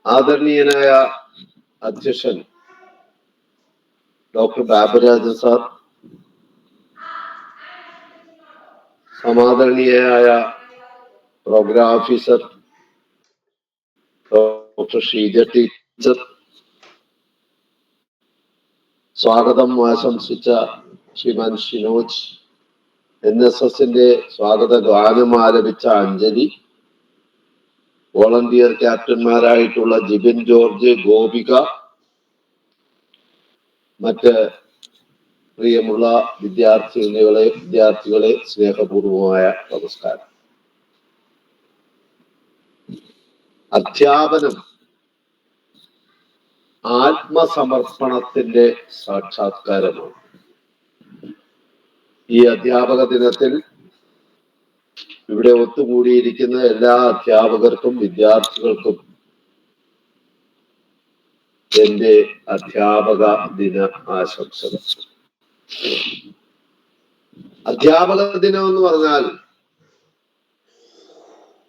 ആദരണീയനായ അധ്യക്ഷൻ doctor Baburaj sir, സമാദരണീയയായ program officer doctor Sheeja teacher, സ്വാഗതം ആശംസിച്ച ശ്രീമാൻ ഷിനോജ്, NSSന്റെ സ്വാഗത ഗാനം ആലപിച്ച അഞ്ജലി, വോളണ്ടിയർ ക്യാപ്റ്റന്മാരായിട്ടുള്ള ജിബിൻ ജോർജ്, ഗോപിക, മറ്റ് പ്രിയമുള്ള വിദ്യാർത്ഥികളെ സ്നേഹപൂർവമായ നമസ്കാരം. അധ്യാപനം ആത്മസമർപ്പണത്തിന്റെ സാക്ഷാത്കാരമാണ്. ഈ അധ്യാപക ദിനത്തിൽ ഇവിടെ ഒത്തുകൂടിയിരിക്കുന്ന എല്ലാ അധ്യാപകർക്കും വിദ്യാർത്ഥികൾക്കും എന്റെ അധ്യാപക ദിന ആശംസകൾ. അധ്യാപക ദിനം എന്ന് പറഞ്ഞാൽ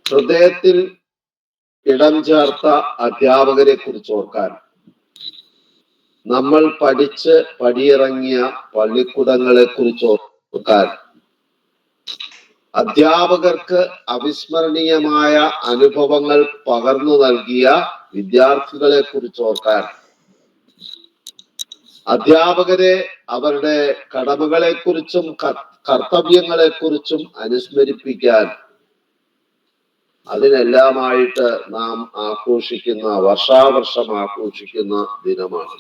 ഹൃദയത്തിൽ ഇടം ചേർത്ത അധ്യാപകരെ കുറിച്ച് ഓർക്കാൻ, നമ്മൾ പഠിച്ച് പടിയിറങ്ങിയ പള്ളിക്കൂടങ്ങളെ കുറിച്ച് ഓർക്കാൻ, അധ്യാപകർക്ക് അവിസ്മരണീയമായ അനുഭവങ്ങൾ പകർന്നു നൽകിയ വിദ്യാർത്ഥികളെ കുറിച്ച് ഓർക്കാൻ, അധ്യാപകരെ അവരുടെ കടമകളെ കുറിച്ചും കർത്തവ്യങ്ങളെ കുറിച്ചും അനുസ്മരിപ്പിക്കാൻ, അതിനെല്ലാമായിട്ട് നാം ആഘോഷിക്കുന്ന, വർഷാവർഷം ആഘോഷിക്കുന്ന ദിനമാണ്.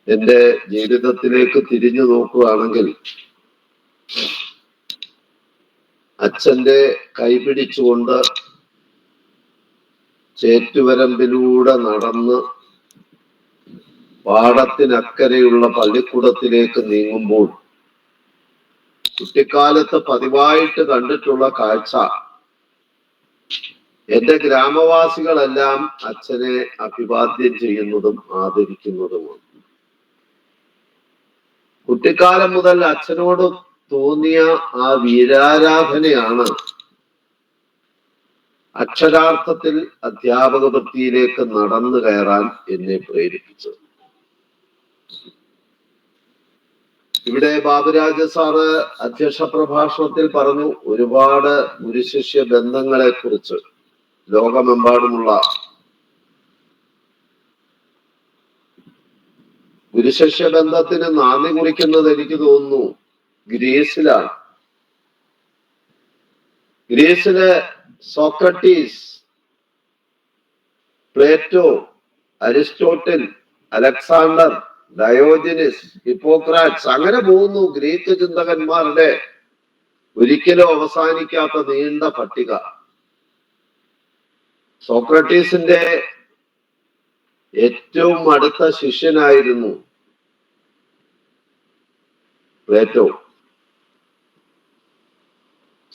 എന്റെ ജീവിതത്തിലേക്ക് തിരിഞ്ഞു നോക്കുകയാണെങ്കിൽ, അച്ഛന്റെ കൈപിടിച്ചുകൊണ്ട് ചേറ്റുവരമ്പിലൂടെ നടന്ന് പാടത്തിനക്കരെയുള്ള പള്ളിക്കൂടത്തിലേക്ക് നീങ്ങുമ്പോൾ കുട്ടിക്കാലത്ത് പതിവായിട്ട് കണ്ടിട്ടുള്ള കാഴ്ച, എന്റെ ഗ്രാമവാസികളെല്ലാം അച്ഛനെ അഭിവാദ്യം ചെയ്യുന്നതും ആദരിക്കുന്നതുമാണ്. കുട്ടിക്കാലം മുതൽ അച്ഛനോട് തോന്നിയ ആ വീരാരാധനയാണ് അക്ഷരാർത്ഥത്തിൽ അധ്യാപക വൃത്തിയിലേക്ക് നടന്നു കയറാൻ എന്നെ പ്രേരിപ്പിച്ചത്. ഇവിടെ ബാബുരാജ് സാറ് അധ്യക്ഷ പ്രഭാഷണത്തിൽ പറഞ്ഞു ഒരുപാട് ഗുരുശിഷ്യ ബന്ധങ്ങളെ കുറിച്ച്. ലോകമെമ്പാടുമുള്ള ഗുരുശിഷ്യ ബന്ധത്തിന് നാന്ദി കുറിക്കുന്നത് എനിക്ക് തോന്നുന്നു ഗ്രീസിലാണ്. ഗ്രീസിലെ Socrates, Plato, Aristotle, Alexander, Diogenes, Hippocrates, അങ്ങനെ പോകുന്നു ഗ്രീക്ക് ചിന്തകന്മാരുടെ ഒരിക്കലും അവസാനിക്കാത്ത നീണ്ട പട്ടിക. സോക്രട്ടീസിന്റെ ഏറ്റവും അടുത്ത ശിഷ്യനായിരുന്നു പ്ലേറ്റോ.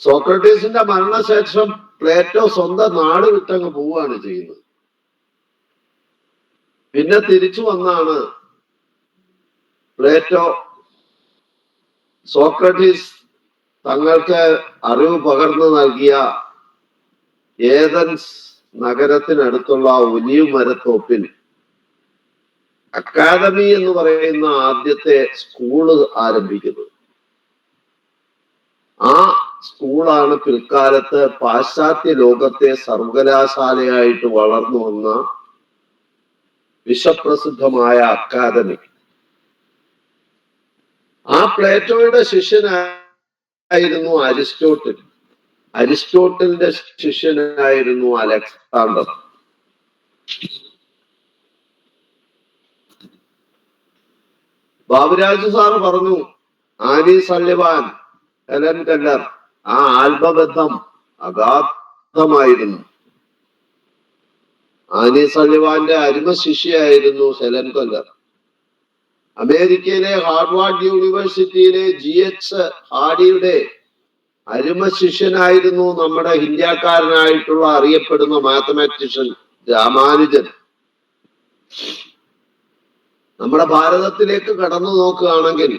സോക്രട്ടീസിന്റെ മരണശേഷം പ്ലേറ്റോ സ്വന്തം നാട് വിട്ടങ്ങ് പോവുകയാണ് ചെയ്യുന്നത്. പിന്നെ തിരിച്ചു വന്നാണ് പ്ലേറ്റോ സോക്രട്ടീസ് തങ്ങൾക്ക് അറിവ് പകർന്നു നൽകിയ ഏതൻസ് നഗരത്തിനടുത്തുള്ള ഒലിവ് മരത്തോപ്പിൽ അക്കാദമി എന്ന് പറയുന്ന ആദ്യത്തെ സ്കൂള് ആരംഭിക്കുന്നത്. ആ സ്കൂളാണ് പിൽക്കാലത്ത് പാശ്ചാത്യ ലോകത്തെ സർവകലാശാലയായിട്ട് വളർന്നു വന്ന വിശ്വപ്രസിദ്ധമായ അക്കാദമി. ആ പ്ലേറ്റോയുടെ ശിഷ്യനായിരുന്നു അരിസ്റ്റോട്ടിൽ. അരിസ്റ്റോട്ടിലിന്റെ ശിഷ്യനായിരുന്നു അലക്സാണ്ടർ. ബാബുരാജ് സാറ് പറഞ്ഞു ആനി സള്ളിവാൻ, ഹെലൻ കെല്ലർ, ആ ആത്മബന്ധം അഗാധമായിരുന്നു. ആനി സള്ളിവാന്റെ അരുമ ശിഷ്യയായിരുന്നു ഹെലൻ കെല്ലർ. അമേരിക്കയിലെ ഹാർവാർഡ് യൂണിവേഴ്സിറ്റിയിലെ GH ഹാർഡിയുടെ അരുമ ശിഷ്യനായിരുന്നു നമ്മുടെ ഇന്ത്യക്കാരനായിട്ടുള്ള അറിയപ്പെടുന്ന മാത്തമാറ്റീഷ്യൻ രാമാനുജൻ. നമ്മുടെ ഭാരതത്തിലേക്ക് കടന്നു നോക്കുകയാണെങ്കിൽ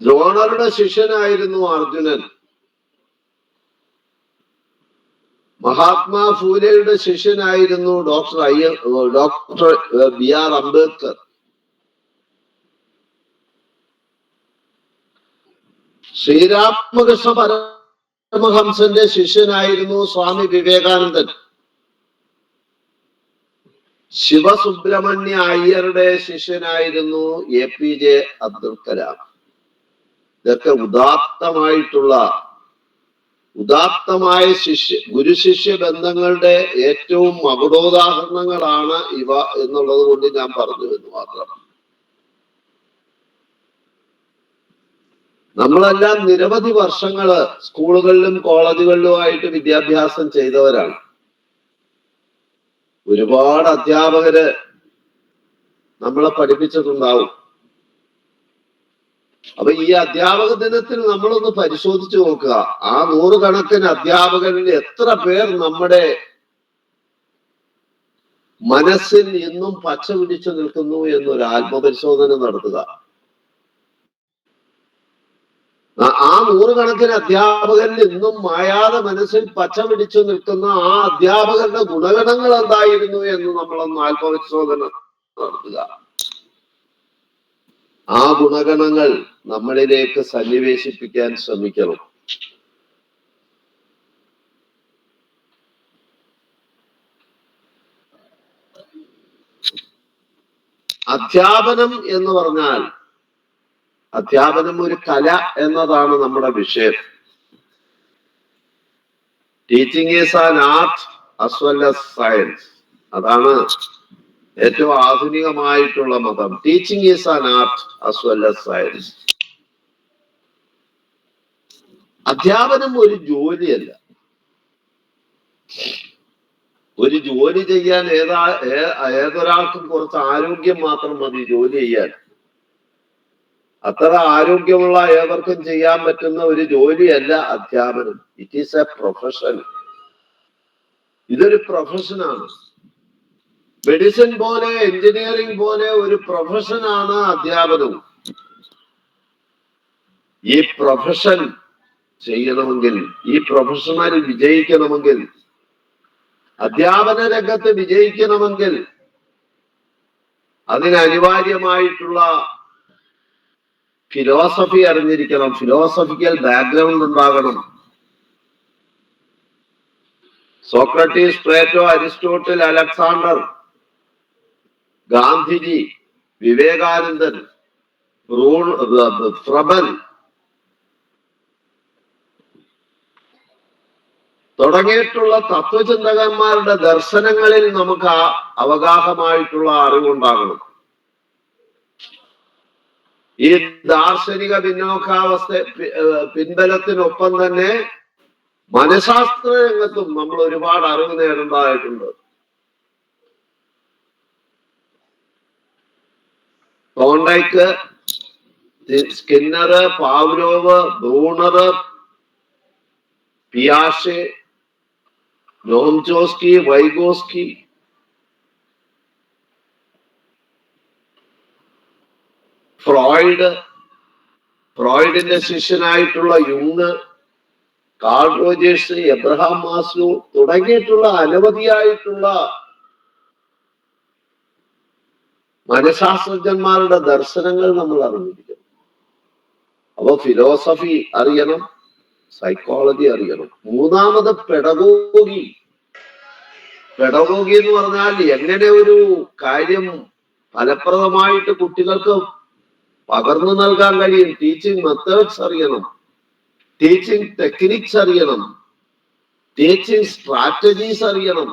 ദ്രോണരുടെ ശിഷ്യനായിരുന്നു അർജുനൻ. മഹാത്മാ ഫൂലെയുടെ ശിഷ്യനായിരുന്നു ഡോക്ടർ BR അംബേദ്കർ. ശ്രീരാമകൃഷ്ണ പരമഹംസന്റെ ശിഷ്യനായിരുന്നു സ്വാമി വിവേകാനന്ദൻ. ശിവസുബ്രഹ്മണ്യ അയ്യരുടെ ശിഷ്യനായിരുന്നു APJ അബ്ദുൽ കലാം. ഇതൊക്കെ ഉദാത്തമായ ഗുരുശിഷ്യ ബന്ധങ്ങളുടെ ഏറ്റവും മകുടോദാഹരണങ്ങളാണ് ഇവ എന്നുള്ളത് കൊണ്ട് ഞാൻ പറഞ്ഞു എന്ന് മാത്രം. നമ്മളെല്ലാം നിരവധി വർഷങ്ങള് സ്കൂളുകളിലും കോളേജുകളിലുമായിട്ട് വിദ്യാഭ്യാസം ചെയ്തവരാണ്. ഒരുപാട് അധ്യാപകര് നമ്മളെ പഠിപ്പിച്ചിട്ടുണ്ടാവും. അപ്പൊ ഈ അധ്യാപക ദിനത്തിൽ നമ്മളൊന്ന് പരിശോധിച്ചു നോക്കുക. ആ 100 കണക്കിന് അധ്യാപകരിൽ എത്ര പേർ നമ്മുടെ മനസ്സിൽ ഇന്നും പച്ച പിടിച്ചു നിൽക്കുന്നു എന്നൊരു ആത്മപരിശോധന നടത്തുക. ആ 100 കണക്കിന് അധ്യാപകരിൽ ഇന്നും മായാതെ മനസ്സിൽ പച്ച പിടിച്ചു നിൽക്കുന്ന ആ അധ്യാപകരുടെ ഗുണഗണങ്ങൾ എന്തായിരുന്നു എന്ന് നമ്മളൊന്ന് ആത്മപരിശോധന നടത്തുക. ആ ഗുണഗണങ്ങൾ നമ്മളിലേക്ക് സന്നിവേശിപ്പിക്കാൻ ശ്രമിക്കണം. അധ്യാപനം എന്ന് പറഞ്ഞാൽ അധ്യാപനം ഒരു കല എന്നതാണ് നമ്മുടെ വിഷയം. Teaching is an art as well as science. അതാണ് ഏറ്റവും ആധുനികമായിട്ടുള്ള മതം. Teaching is an art as well as science. അധ്യാപനം ഒരു ജോലിയല്ല. ഒരു ജോലി ചെയ്യാൻ ഏതൊരാൾക്കും കുറച്ച് ആരോഗ്യം മാത്രം മതി ജോലി ചെയ്യാൻ. അത്ര ആരോഗ്യമുള്ള ഏവർക്കും ചെയ്യാൻ പറ്റുന്ന ഒരു ജോലിയല്ല അധ്യാപനം. It is A profession. ഇതൊരു പ്രൊഫഷനാണ്. മെഡിസിൻ പോലെ എഞ്ചിനീയറിംഗ് പോലെ ഒരു പ്രൊഫഷനാണ് അധ്യാപനവും. ഈ പ്രൊഫഷൻ ചെയ്യണമെങ്കിൽ, ഈ പ്രൊഫഷണൽ വിജയിക്കണമെങ്കിൽ, അധ്യാപന രംഗത്ത് വിജയിക്കണമെങ്കിൽ അതിന് അനിവാര്യമായിട്ടുള്ള ഫിലോസഫി അറിഞ്ഞിരിക്കണം. ഫിലോസഫിക്കൽ ബാക്ക്ഗ്രൗണ്ട് ഉണ്ടാകണം. Socrates, Plato, Aristotle, Alexander, Gandhiji, Vivekanandan, Froebel തുടങ്ങിയിട്ടുള്ള തത്വചിന്തകന്മാരുടെ ദർശനങ്ങളിൽ നമുക്ക് അവഗാഹമായിട്ടുള്ള അറിവുണ്ടാകണം. ഈ ദാർശനിക പിൻബലത്തിനൊപ്പം തന്നെ മനഃശാസ്ത്ര രംഗത്തും നമ്മൾ ഒരുപാട് അറിവ് നേടേണ്ടതായിട്ടുണ്ട്. തോണ്ടൈക്ക്, സ്കിന്നർ, പാവ്ലോവ്, ബ്രൂണർ, പിയാഷെ, നോം ചോസ്കി, വൈഗോസ്കി, ഫ്രോയിഡിന്റെ ശിഷ്യനായിട്ടുള്ള യുങ്, കാൾ റോജേഴ്സ്, എബ്രഹാം മാസ്ലോ തുടങ്ങിയിട്ടുള്ള അനവധിയായിട്ടുള്ള മനഃശാസ്ത്രജ്ഞന്മാരുടെ ദർശനങ്ങൾ നമ്മൾ അറിഞ്ഞിരിക്കണം. അപ്പൊ ഫിലോസഫി അറിയണം, സൈക്കോളജി അറിയണം. മൂന്നാമത് പെഡഗോഗി. പെഡഗോഗി എന്ന് പറഞ്ഞാൽ എങ്ങനെ ഒരു കാര്യം ഫലപ്രദമായിട്ട് കുട്ടികൾക്ക് പകർന്നു നൽകാൻ കഴിയും. ടീച്ചിങ് മെത്തേഡ്സ് അറിയണം, ടീച്ചിങ് ടെക്നിക്സ് അറിയണം, ടീച്ചിങ് സ്ട്രാറ്റജീസ് അറിയണം.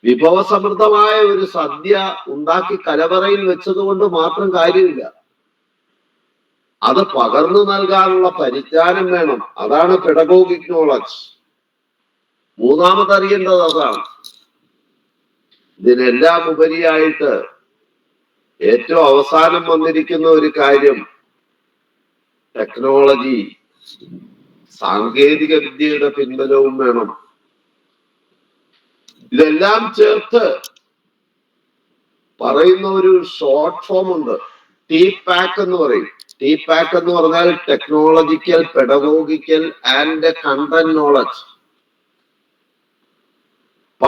വിഭവസമൃദ്ധമായ ഒരു സദ്യ ഉണ്ടാക്കി കലവറയിൽ വെച്ചതുകൊണ്ട് മാത്രം കാര്യമില്ല. അത് പകർന്നു നൽകാനുള്ള പരിജ്ഞാനം വേണം. അതാണ് പെഡഗോഗിക് നോളജ്. മൂന്നാമത് അറിയേണ്ടത് അതാണ്. ഇതിനെല്ലാം ഉപരിയായിട്ട് ഏറ്റവും അവസാനം വന്നിരിക്കുന്ന ഒരു കാര്യം ടെക്നോളജി, സാങ്കേതിക വിദ്യയുടെ പിൻബലവും വേണം. ഇതെല്ലാം ചേർത്ത് പറയുന്ന ഒരു ഷോർട്ട് ഫോം ഉണ്ട്, TPAC എന്ന് പറയും. TPAC എന്ന് പറഞ്ഞാൽ technological, pedagogical and content knowledge.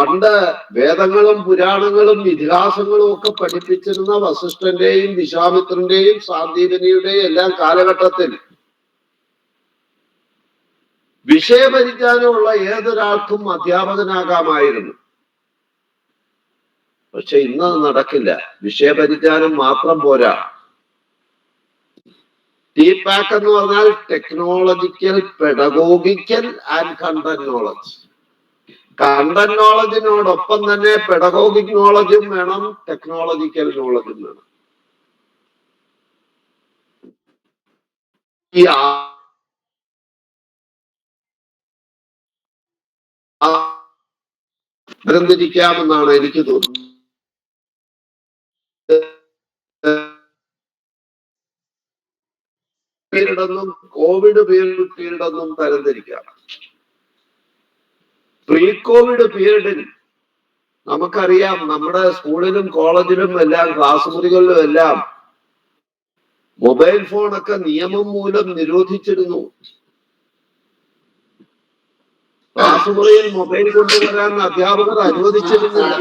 പണ്ട് വേദങ്ങളും പുരാണങ്ങളും ഇതിഹാസങ്ങളും ഒക്കെ പഠിപ്പിച്ചിരുന്ന വസിഷ്ഠന്റെയും വിശ്വാമിത്രന്റെയും സാന്ദീപനിയുടെയും എല്ലാം കാലഘട്ടത്തിൽ വിഷയപരിജ്ഞാനമുള്ള ഏതൊരാൾക്കും അധ്യാപകനാകാമായിരുന്നു. പക്ഷെ ഇന്ന് നടക്കില്ല. വിഷയപരിജ്ഞാനം മാത്രം പോരാ. TPAC എന്ന് പറഞ്ഞാൽ technological, pedagogical and content knowledge. Content നോളജിനോടൊപ്പം തന്നെ പെഡഗോഗിക് നോളജും വേണം, ടെക്നോളജിക്കൽ നോളജും വേണം. ഈ തരംതിരിക്കാമെന്നാണ് എനിക്ക് തോന്നുന്നത്. പീരീഡെന്നും കോവിഡ് പീരീഡെന്നും തരംതിരിക്കാം. പ്രീ കോവിഡ് പീരീഡിൽ നമുക്കറിയാം, നമ്മുടെ സ്കൂളിലും കോളേജിലും എല്ലാം ക്ലാസ് മുറികളിലും എല്ലാം മൊബൈൽ ഫോണൊക്കെ നിയമം മൂലം നിരോധിച്ചിരുന്നു. ക്ലാസ് മുറിയിൽ മൊബൈൽ കൊണ്ടുവരാൻ അധ്യാപകർ അനുവദിച്ചിരുന്നില്ല.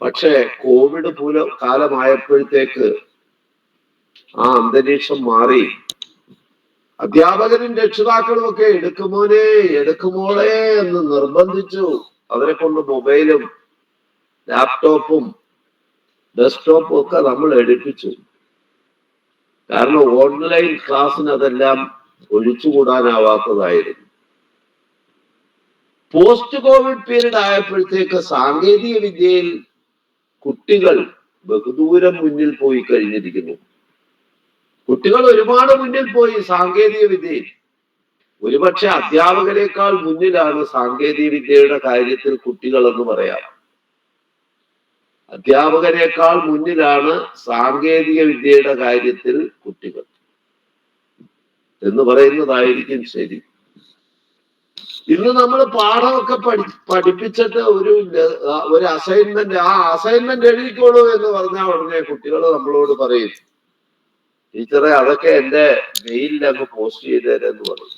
പക്ഷേ കോവിഡ് കാലമായപ്പോഴത്തേക്ക് ആ അന്തരീക്ഷം മാറി. അധ്യാപകരും രക്ഷിതാക്കളും ഒക്കെ എടുക്കുമോനെ എടുക്കുമോളെ എന്ന് നിർബന്ധിച്ചു. അവരെ കൊണ്ട് മൊബൈലും ലാപ്ടോപ്പും ഡെസ്ക്ടോപ്പും ഒക്കെ നമ്മൾ എടുപ്പിച്ചു. കാരണം ഓൺലൈൻ ക്ലാസ്സിന് അതെല്ലാം ഒഴിച്ചുകൂടാനാവാത്തതായിരുന്നു. പോസ്റ്റ് കോവിഡ് പീരീഡ് ആയപ്പോഴത്തേക്ക് സാങ്കേതിക വിദ്യയിൽ കുട്ടികൾ ബഹുദൂരം മുന്നിൽ പോയി കഴിഞ്ഞിരിക്കുന്നു. കുട്ടികൾ ഒരുപാട് മുന്നിൽ പോയി സാങ്കേതിക വിദ്യയിൽ. ഒരുപക്ഷെ അധ്യാപകരെക്കാൾ മുന്നിലാണ് സാങ്കേതിക വിദ്യയുടെ കാര്യത്തിൽ കുട്ടികൾ എന്ന് പറയാം. അധ്യാപകരെക്കാൾ മുന്നിലാണ് സാങ്കേതിക വിദ്യയുടെ കാര്യത്തിൽ കുട്ടികൾ എന്ന് പറയുന്നതായിരിക്കും ശരി. ഇന്ന് നമ്മൾ പാഠമൊക്കെ പഠിപ്പിച്ചിട്ട് ഒരു അസൈൻമെന്റ്, ആ അസൈൻമെന്റ് എഴുതിക്കോളൂ എന്ന് പറഞ്ഞാൽ ഉടനെ കുട്ടികൾ നമ്മളോട് പറയും, ടീച്ചറെ അതൊക്കെ എന്റെ മെയിലിൽ അങ്ങ് പോസ്റ്റ് ചെയ്തേരെന്ന് പറഞ്ഞു.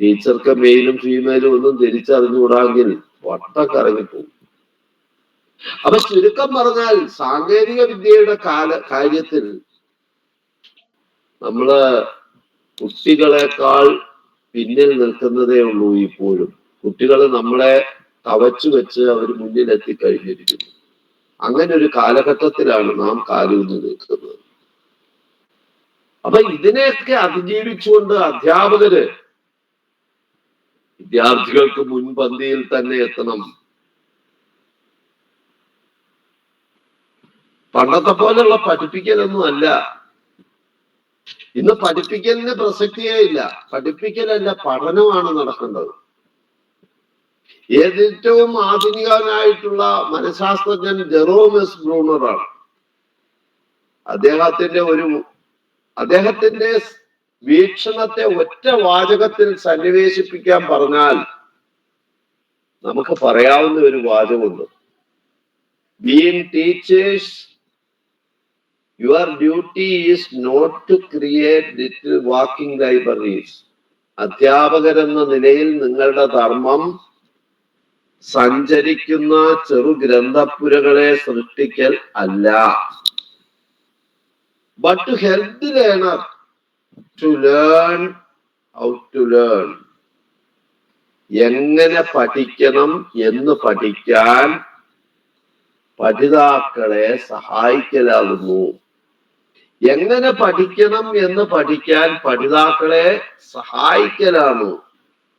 ടീച്ചർക്ക് മെയിലും ഫീമെയിലും ഒന്നും തിരിച്ചറിഞ്ഞുകൂടാമെങ്കിൽ വട്ടം കറങ്ങിപ്പോകും. അപ്പൊ ചുരുക്കം പറഞ്ഞാൽ സാങ്കേതിക വിദ്യയുടെ കാര്യത്തിൽ നമ്മള് കുട്ടികളെക്കാൾ പിന്നിൽ നിൽക്കുന്നതേ ഉള്ളൂ. ഇപ്പോഴും കുട്ടികൾ നമ്മളെ കവച്ചു വെച്ച് അവർ മുന്നിൽ എത്തിക്കഴിഞ്ഞിരിക്കുന്നു. അങ്ങനെ ഒരു കാലഘട്ടത്തിലാണ് നാം കാലൂന്നി നിൽക്കുന്നത്. അപ്പൊ ഇതിനെയൊക്കെ അതിജീവിച്ചുകൊണ്ട് അധ്യാപകര് വിദ്യാർത്ഥികൾക്ക് മുൻപന്തിയിൽ തന്നെ എത്തണം. പണ്ടത്തെ പോലെയുള്ള പഠിപ്പിക്കലൊന്നും അല്ല. ഇന്ന് പഠിപ്പിക്കലിന് പ്രസക്തിയേ ഇല്ല. പഠിപ്പിക്കലല്ല, പഠനമാണ് നടക്കേണ്ടത്. ഏറ്റവും ആധുനികനായിട്ടുള്ള മനഃശാസ്ത്രജ്ഞൻ ജെറോം എസ് ബ്രൂണറാണ്. അദ്ദേഹത്തിന്റെ വീക്ഷണത്തെ ഒറ്റ വാചകത്തിൽ സന്നിവേശിപ്പിക്കാൻ പറഞ്ഞാൽ നമുക്ക് പറയാവുന്ന ഒരു വാചകമുണ്ട്. Being teachers, your duty is not to create little walking libraries. അധ്യാപകരെന്ന നിലയിൽ നിങ്ങളുടെ ധർമ്മം സഞ്ചരിക്കുന്ന ചെറു ഗ്രന്ഥപ്പുരകളെ സൃഷ്ടിക്കൽ അല്ല, but to help the learner to learn how to learn. എങ്ങനെ പഠിക്കണം എന്ന് പഠിക്കാൻ പഠിതാക്കളെ സഹായിക്കലാകുന്നു. എങ്ങനെ പഠിക്കണം എന്ന് പഠിക്കാൻ പഠിതാക്കളെ സഹായിക്കലാണ്.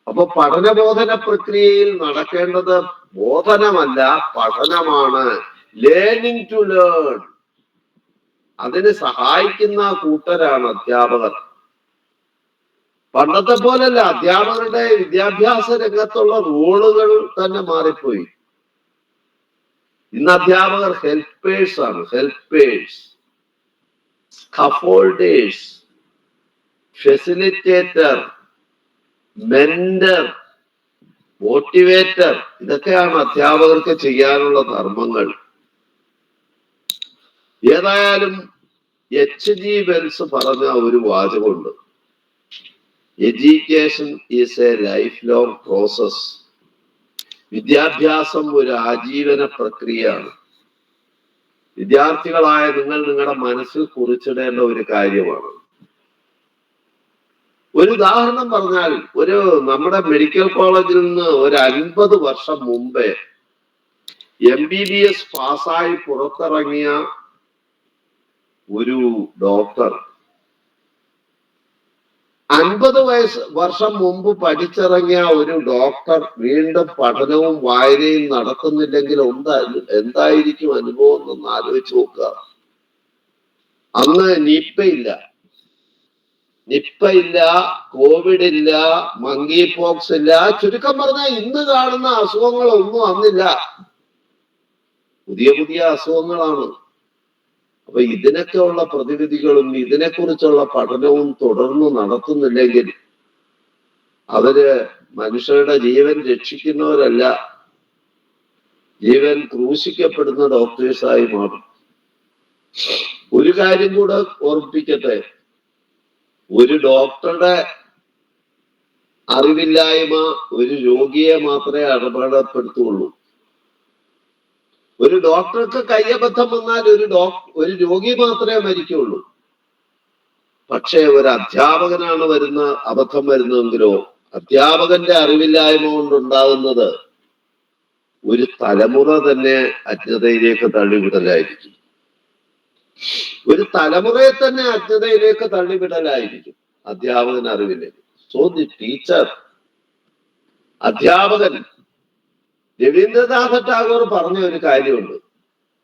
അപ്പൊ പഠനബോധന പ്രക്രിയയിൽ നടക്കേണ്ടത് ബോധനമല്ല, പഠനമാണ്. Learning to learn. അതിന് സഹായിക്കുന്ന കൂട്ടരാണ് അധ്യാപകർ. പണ്ടത്തെ പോലല്ല. അധ്യാപകരുടെ വിദ്യാഭ്യാസ രംഗത്തുള്ള റോളുകൾ തന്നെ മാറിപ്പോയി. ഇന്ന് അധ്യാപകർ ഹെൽപ്പേഴ്സ് ആണ്. Helpers, scaffolders, facilitator, mentor, motivator, ഇതൊക്കെയാണ് അധ്യാപകർക്ക് ചെയ്യാനുള്ള ധർമ്മങ്ങൾ. ഏതായാലും H.G. വെൽസ് പറഞ്ഞ ഒരു വാചകമുണ്ട്. Education is a life long process. വിദ്യാഭ്യാസം ഒരു ആജീവന പ്രക്രിയയാണ്. വിദ്യാർത്ഥികളായ നിങ്ങൾ നിങ്ങളുടെ മനസ്സിൽ കുറിച്ചിടേണ്ട ഒരു കാര്യമാണ്. ഒരു ഉദാഹരണം പറഞ്ഞാൽ, നമ്മുടെ മെഡിക്കൽ കോളേജിൽ നിന്ന് ഒരു 50 വർഷം മുമ്പേ MBBS പാസ്സായി പുറത്തിറങ്ങിയ ഒരു ഡോക്ടർ 50 വർഷം മുമ്പ് പഠിച്ചിറങ്ങിയ ഒരു ഡോക്ടർ വീണ്ടും പഠനവും വായനയും നടത്തുന്നില്ലെങ്കിൽ എന്തായിരിക്കും അനുഭവം എന്നൊന്ന് ആലോചിച്ച് നോക്കുക. അന്ന് നിപ്പ ഇല്ല, കോവിഡ് ഇല്ല, മങ്കി പോക്സ് ഇല്ല. ചുരുക്കം പറഞ്ഞാൽ ഇന്ന് കാണുന്ന അസുഖങ്ങളൊന്നും അന്നില്ല. പുതിയ പുതിയ അസുഖങ്ങളാണ്. അപ്പൊ ഇതിനൊക്കെ ഉള്ള പ്രതിവിധികളും ഇതിനെക്കുറിച്ചുള്ള പഠനവും തുടർന്ന് നടത്തുന്നില്ലെങ്കിൽ അവര് മനുഷ്യരുടെ ജീവൻ രക്ഷിക്കുന്നവരല്ല, ജീവൻ ക്രൂശിക്കപ്പെടുന്ന ഡോക്ടേഴ്സായി മാറും. ഒരു കാര്യം കൂടെ ഓർമ്മിപ്പിക്കട്ടെ, ഒരു ഡോക്ടറുടെ അറിവില്ലായ്മ ഒരു രോഗിയെ മാത്രമേ അപകടപ്പെടുത്തുള്ളൂ. ഒരു ഡോക്ടർക്ക് കയ്യബദ്ധം വന്നാൽ ഒരു രോഗി മാത്രമേ മരിക്കുള്ളൂ. പക്ഷേ ഒരു അധ്യാപകനാണ് അബദ്ധം വരുന്നതെങ്കിലോ, അധ്യാപകന്റെ അറിവില്ലായ്മ കൊണ്ടുണ്ടാകുന്നത് ഒരു തലമുറ തന്നെ അജ്ഞതയിലേക്ക് തള്ളിവിടലായിരിക്കും. ഒരു തലമുറയെ തന്നെ അജ്ഞതയിലേക്ക് തള്ളിവിടലായിരിക്കും അധ്യാപകൻ അറിവില്ലെങ്കിൽ. സോ ദി ടീച്ചർ, അധ്യാപകൻ. രവീന്ദ്രനാഥ ടാഗോർ പറഞ്ഞ ഒരു കാര്യമുണ്ട്,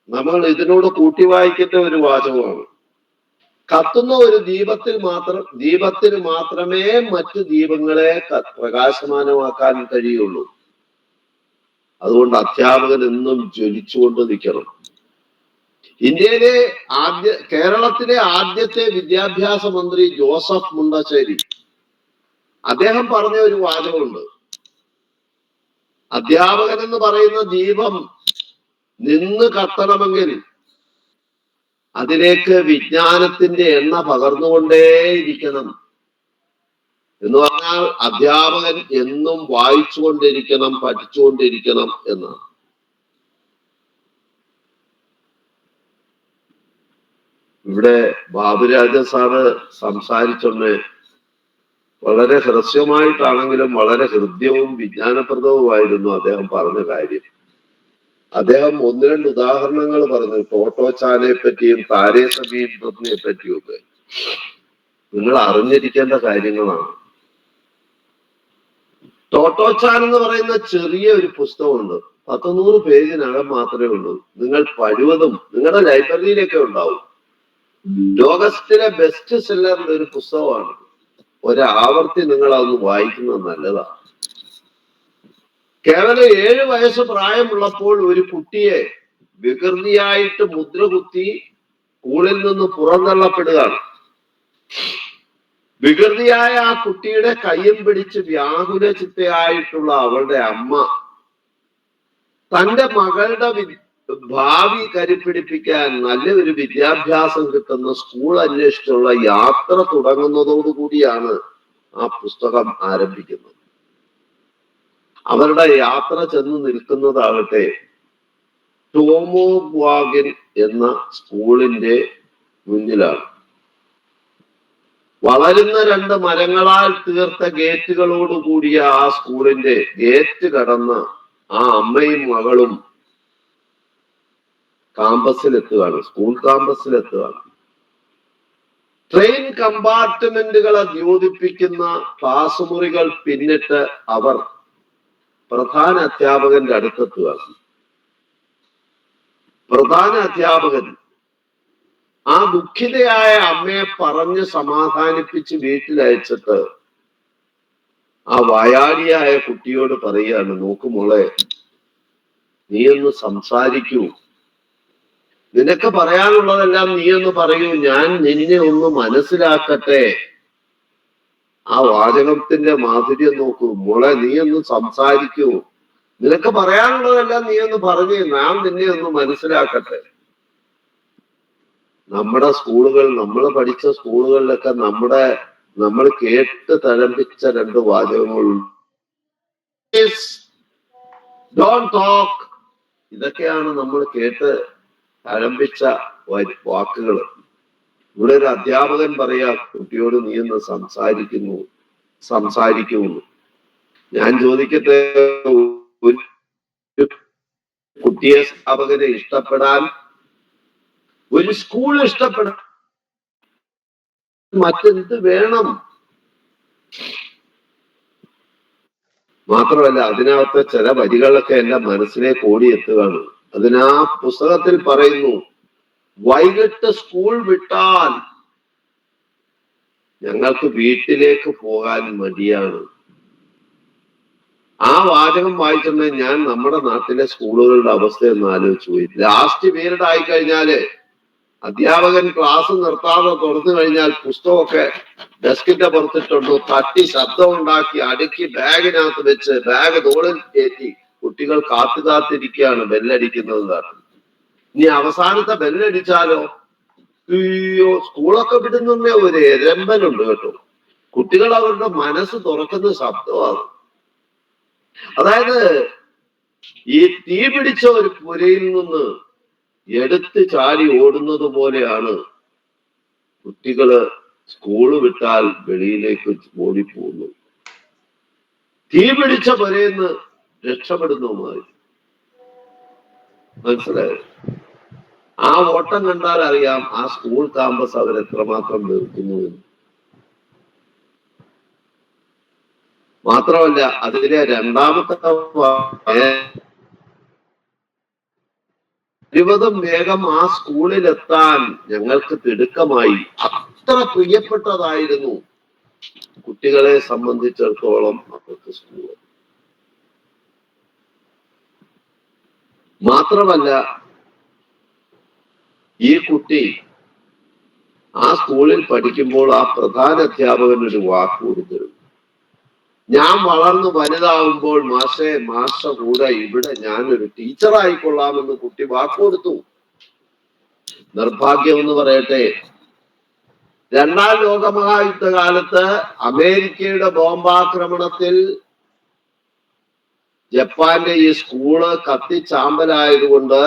നമ്മൾ ഇതിനോട് കൂട്ടി വായിക്കേണ്ട ഒരു വാചകമാണ്. കത്തുന്ന ഒരു ദീപത്തിന് മാത്രമേ മറ്റു ദീപങ്ങളെ പ്രകാശമാനമാക്കാൻ കഴിയുള്ളൂ. അതുകൊണ്ട് അധ്യാപകൻ എന്നും ജ്വലിച്ചുകൊണ്ട് നിൽക്കണം. കേരളത്തിലെ ആദ്യത്തെ വിദ്യാഭ്യാസ മന്ത്രി ജോസഫ് മുണ്ടശ്ശേരി, അദ്ദേഹം പറഞ്ഞ ഒരു വാചകമുണ്ട്, അധ്യാപകൻ എന്ന് പറയുന്ന ദീപം നിന്ന് കത്തണമെങ്കിൽ അതിലേക്ക് വിജ്ഞാനത്തിന്റെ എണ്ണ പകർന്നുകൊണ്ടേയിരിക്കണം. എന്ന് പറഞ്ഞാൽ അധ്യാപകൻ എന്നും വായിച്ചുകൊണ്ടിരിക്കണം, പഠിച്ചുകൊണ്ടിരിക്കണം എന്നാണ്. ഇവിടെ ബാബുരാജ സാറ് സംസാരിച്ചൊന്ന് വളരെ ഹ്രസ്വമായിട്ടാണെങ്കിലും വളരെ ഹൃദ്യവും വിജ്ഞാനപ്രദവുമായിരുന്നു അദ്ദേഹം പറഞ്ഞ കാര്യം. അദ്ദേഹം 1-2 ഉദാഹരണങ്ങൾ പറഞ്ഞു, ടോട്ടോച്ചാനെ പറ്റിയും താരേ സമീപത്തിനെ പറ്റിയും ഒക്കെ. നിങ്ങൾ അറിഞ്ഞിരിക്കേണ്ട കാര്യങ്ങളാണ്. ടോട്ടോച്ചാൻ എന്ന് പറയുന്ന ചെറിയ ഒരു പുസ്തകമുണ്ട്, 100 പേജിനകം മാത്രമേ ഉള്ളൂ. നിങ്ങൾ കഴിവതും നിങ്ങളുടെ ലൈബ്രറിയിലൊക്കെ ഉണ്ടാവും. ലോകത്തിലെ ബെസ്റ്റ് സെല്ലറിന്റെ ഒരു പുസ്തകമാണ്. ഒരാവർത്തി നിങ്ങൾ അതൊന്ന് വായിക്കുന്നത് നല്ലതാണ്. കേവലം 7 വയസ്സ് പ്രായമുള്ളപ്പോൾ ഒരു കുട്ടിയെ വികൃതിയായിട്ട് മുദ്രകുത്തി സ്കൂളിൽ നിന്ന് പുറന്തള്ളപ്പെടുകയാണ്. വികൃതിയായ ആ കുട്ടിയുടെ കയ്യും പിടിച്ച് വ്യാകുല ചിത്തയായിട്ടുള്ള അവളുടെ അമ്മ തന്റെ മകളുടെ ഭാവി കരുപ്പിടിപ്പിക്കാൻ നല്ല ഒരു വിദ്യാഭ്യാസം കിട്ടുന്ന സ്കൂൾ അന്വേഷിച്ചുള്ള യാത്ര തുടങ്ങുന്നതോടുകൂടിയാണ് ആ പുസ്തകം ആരംഭിക്കുന്നത്. അവരുടെ യാത്ര ചെന്ന് നിൽക്കുന്നതാകട്ടെ ടോമോ ഗ്വാഗിൻ എന്ന സ്കൂളിന്റെ മുന്നിലാണ്. വളരുന്ന 2 മരങ്ങളാൽ തീർത്ത ഗേറ്റുകളോട് കൂടിയ ആ സ്കൂളിന്റെ ഗേറ്റ് കടന്ന് ആ അമ്മയും മകളും സ്കൂൾ കാമ്പസിലെത്തുകയാണ്. ട്രെയിൻ കമ്പാർട്ട്മെന്റുകളെ ദ്യോതിപ്പിക്കുന്ന ക്ലാസ് മുറികൾ പിന്നിട്ട് അവർ പ്രധാന അധ്യാപകന്റെ അടുത്തെത്തുകയാണ്. പ്രധാന അധ്യാപകൻ ആ ദുഃഖിതയായ അമ്മയെ പറഞ്ഞ് സമാധാനിപ്പിച്ച് വീട്ടിലയച്ചിട്ട് ആ വായാടിയായ കുട്ടിയോട് പറയുകയാണ്, നോക്കു മോളെ, നീ ഒന്ന് സംസാരിക്കൂ, നിനക്ക് പറയാനുള്ളതെല്ലാം നീ ഒന്ന് പറയൂ, ഞാൻ നിന്നെ ഒന്ന് മനസ്സിലാക്കട്ടെ. ആ വാചകത്തിന്റെ മാധുര്യം നോക്കൂ. മോളെ, നീ ഒന്ന് സംസാരിക്കൂ, നിനക്ക് പറയാനുള്ളതെല്ലാം നീ ഒന്ന് പറഞ്ഞേ, ഞാൻ നിന്നെ ഒന്ന് മനസ്സിലാക്കട്ടെ. നമ്മുടെ സ്കൂളുകൾ, നമ്മൾ പഠിച്ച സ്കൂളുകളിലൊക്കെ നമ്മുടെ നമ്മൾ കേട്ട് തഴമ്പിച്ച രണ്ട് വാചകങ്ങളുണ്ട്. Don't talk. ഇതൊക്കെയാണ് നമ്മൾ കേട്ട് തഴമ്പിച്ച വാക്കുകൾ. ഇവിടെ ഒരു അധ്യാപകൻ പറയാ കുട്ടിയോട് നീ ഒന്ന് സംസാരിക്കുന്നു. ഞാൻ ചോദിക്കട്ടെ, ഒരു കുട്ടിയെ സ്ഥാപകരെ ഇഷ്ടപ്പെടാൻ, ഒരു സ്കൂൾ ഇഷ്ടപ്പെടാൻ മറ്റെന്ത് വേണം? മാത്രമല്ല അതിനകത്ത് ചില വരികളൊക്കെ എന്റെ മനസ്സിലേക്ക് ഓടിയെത്തുകയാണ്. അതിനാ പുസ്തകത്തിൽ പറയുന്നു, വൈകിട്ട് സ്കൂൾ വിട്ടാൽ ഞങ്ങൾക്ക് വീട്ടിലേക്ക് പോകാൻ മടിയാണ്. ആ വാചകം വായിച്ചിട്ടുണ്ടെങ്കിൽ ഞാൻ നമ്മുടെ നാട്ടിലെ സ്കൂളുകളുടെ അവസ്ഥയൊന്ന് ആലോചിച്ചു പോയി. ലാസ്റ്റ് പീരീഡ് ആയിക്കഴിഞ്ഞാല് അധ്യാപകൻ ക്ലാസ് നിർത്താതെ തുറന്നു കഴിഞ്ഞാൽ പുസ്തകമൊക്കെ ഡെസ്കിന്റെ പുറത്തിട്ടുണ്ടോ തട്ടി ശബ്ദം ഉണ്ടാക്കി അടുക്കി ബാഗിനകത്ത് വെച്ച് ബാഗ് തോളിൽ കയറ്റി കുട്ടികൾ കാത്തിരിക്കുകയാണ് ബെല്ലടിക്കുന്നത് കാരണം. ഇനി അവസാനത്തെ ബെല്ലടിച്ചാലോ, അയ്യോ, സ്കൂളൊക്കെ വിടുന്നേ ഒരു എരമ്പലുണ്ട് കേട്ടോ. കുട്ടികൾ അവരുടെ മനസ്സ് തുറക്കുന്ന ശബ്ദമാണ്. അതായത് ഈ തീ പിടിച്ച ഒരു പുരയിൽ നിന്ന് എടുത്ത് ചാടി ഓടുന്നത് പോലെയാണ് കുട്ടികള് സ്കൂള് വിട്ടാൽ വെളിയിലേക്ക് ഓടിപ്പോകുന്നു. തീ പിടിച്ച പുരയിന്ന് രക്ഷപ്പെടുന്നതുമായി. മനസ്സിലായോ? ആ ഓട്ടം കണ്ടാൽ അറിയാം ആ സ്കൂൾ ക്യാമ്പസ് അവരെത്രമാത്രം വെറുക്കുന്നു എന്ന്. മാത്രമല്ല അതിലെ രണ്ടാമത്തെ കഴിവതും വേഗം ആ സ്കൂളിലെത്താൻ ഞങ്ങൾക്ക് തിടുക്കമായി. അത്ര പ്രിയപ്പെട്ടതായിരുന്നു കുട്ടികളെ സംബന്ധിച്ചിടത്തോളം അവർക്ക് സ്കൂൾ. മാത്രമല്ല ഈ കുട്ടി ആ സ്കൂളിൽ പഠിക്കുമ്പോൾ ആ പ്രധാന അധ്യാപകൻ ഒരു വാക്ക് കൊടുത്തിരുന്നു, ഞാൻ വളർന്ന് വലുതാവുമ്പോൾ മാഷ കൂടെ ഇവിടെ ഞാനൊരു ടീച്ചറായിക്കൊള്ളാമെന്ന് കുട്ടി വാക്ക് കൊടുത്തു. നിർഭാഗ്യം എന്ന് പറയട്ടെ, രണ്ടാം ലോകമഹായുദ്ധ കാലത്ത് അമേരിക്കയുടെ ബോംബാക്രമണത്തിൽ ജപ്പാന്റെ ഈ സ്കൂള് കത്തിച്ചാമ്പലായതുകൊണ്ട്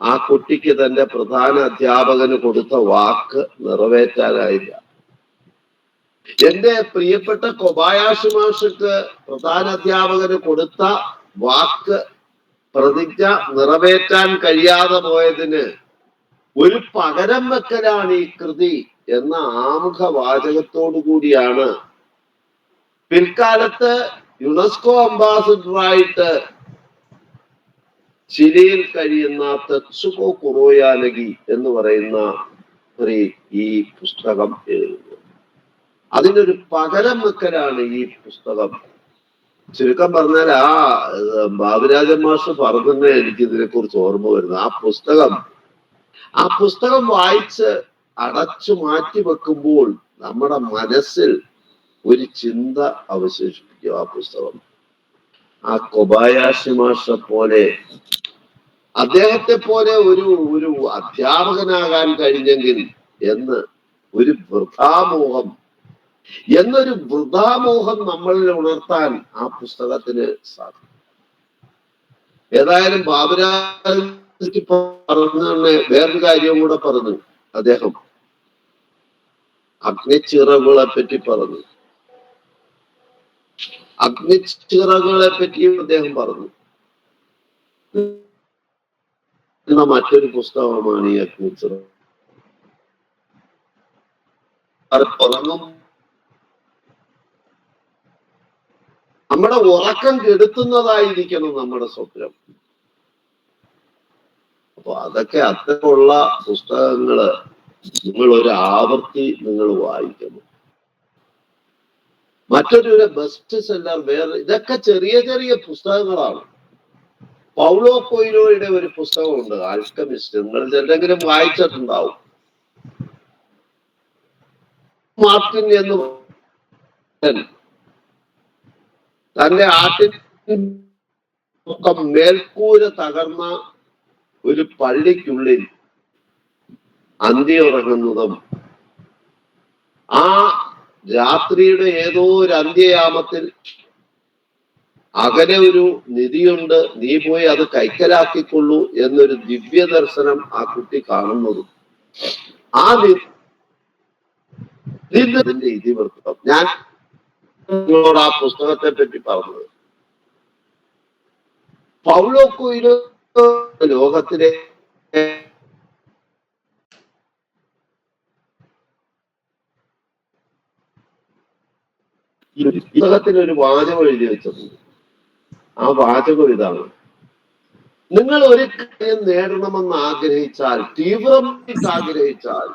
ആ കുട്ടിക്ക് തന്റെ പ്രധാന അധ്യാപകന് കൊടുത്ത വാക്ക് നിറവേറ്റാനായില്ല. എന്റെ പ്രിയപ്പെട്ട കൊബായാഷി മാഷക്ക് പ്രധാന അധ്യാപകന് കൊടുത്ത വാക്ക് പ്രതിജ്ഞ നിറവേറ്റാൻ കഴിയാതെ പോയതിന് ഒരു പകരം വെക്കലാണ് ഈ കൃതി എന്ന ആമുഖ വാചകത്തോടു കൂടിയാണ് പിൽക്കാലത്ത് യുനെസ്കോ അംബാസിഡറായിട്ട് ചിലിയിൽ കഴിയുന്ന തെത്സുകോ കുറോയാനഗി എന്ന് പറയുന്ന സ്ത്രീ ഈ പുസ്തകം എഴുതുന്നത്. അതിനൊരു പകരം വെക്കലാണ് ഈ പുസ്തകം. ചുരുക്കം പറഞ്ഞാൽ ആ ബാബുരാജൻ മാഷ് പറഞ്ഞതന്നെ എനിക്ക് ഇതിനെ കുറിച്ച് ഓർമ്മ വരുന്നത്. ആ പുസ്തകം വായിച്ച് അടച്ചു മാറ്റി വെക്കുമ്പോൾ നമ്മുടെ മനസ്സിൽ ഒരു ചിന്ത അവശേഷിപ്പിക്കും. ആ പുസ്തകം ആ കൊബായാഷി മാഷ പോലെ അദ്ദേഹത്തെ പോലെ ഒരു അധ്യാപകനാകാൻ കഴിഞ്ഞെങ്കിൽ എന്ന് ഒരു വൃഥാമോഹം നമ്മളിൽ ഉണർത്താൻ ആ പുസ്തകത്തിന് സാധിക്കും. ഏതായാലും ബാബുരാജ് പറഞ്ഞു തന്നെ വേറൊരു കാര്യവും കൂടെ പറഞ്ഞു. അദ്ദേഹം അഗ്നിച്ചിറകുകളെ പറ്റി പറഞ്ഞു. അഗ്നിച്ചിറകുകളെ പറ്റിയും അദ്ദേഹം പറഞ്ഞു. മറ്റൊരു പുസ്തകമാണ് ഈ അഗ്നിച്ചിറക്. അത് ഉറങ്ങും നമ്മുടെ ഉറക്കം കെടുത്തുന്നതായിരിക്കണം നമ്മുടെ സ്വപ്നം. അപ്പൊ അതൊക്കെ അത്തരമുള്ള പുസ്തകങ്ങള് നിങ്ങൾ ഒരു ആവർത്തി നിങ്ങൾ വായിക്കണം. മറ്റൊരു ബെസ്റ്റ് സെല്ലർ വേറെ, ഇതൊക്കെ ചെറിയ ചെറിയ പുസ്തകങ്ങളാണ്. പൗലോ കൊയ്ലോയുടെ ഒരു പുസ്തകമുണ്ട്, ആൽക്കമിസ്റ്റ്. നിങ്ങൾ എന്തെങ്കിലും വായിച്ചിട്ടുണ്ടാവും. മാർട്ടിൻ എന്ന് തന്റെ ആട്ടിൻ മേൽക്കൂര തകർന്ന ഒരു പള്ളിക്കുള്ളിൽ അന്തി ഉറങ്ങുന്നതും ആ രാത്രിയുടെ ഏതോ ഒരു അന്ത്യയാമത്തിൽ അകലെ ഒരു നിധിയുണ്ട്, നീ പോയി അത് കൈക്കലാക്കിക്കൊള്ളൂ എന്നൊരു ദിവ്യ ദർശനം ആ കുട്ടി കാണുന്നതും ആ അതിന്റെ ഇതിവൃത്തം ഞാൻ നിങ്ങളോട് ആ പുസ്തകത്തെ പറ്റി പറഞ്ഞത്. പൗലോ കൊയ്ലോ ലോകത്തിലെ പുസ്തകത്തിൽ ഒരു വാചകം എഴുതി വെച്ചിട്ടുണ്ട്. ആ വാചകം ഇതാണ്: നിങ്ങൾ ഒരു കാര്യം നേടണമെന്ന് ആഗ്രഹിച്ചാൽ, തീവ്രമായിട്ട് ആഗ്രഹിച്ചാൽ,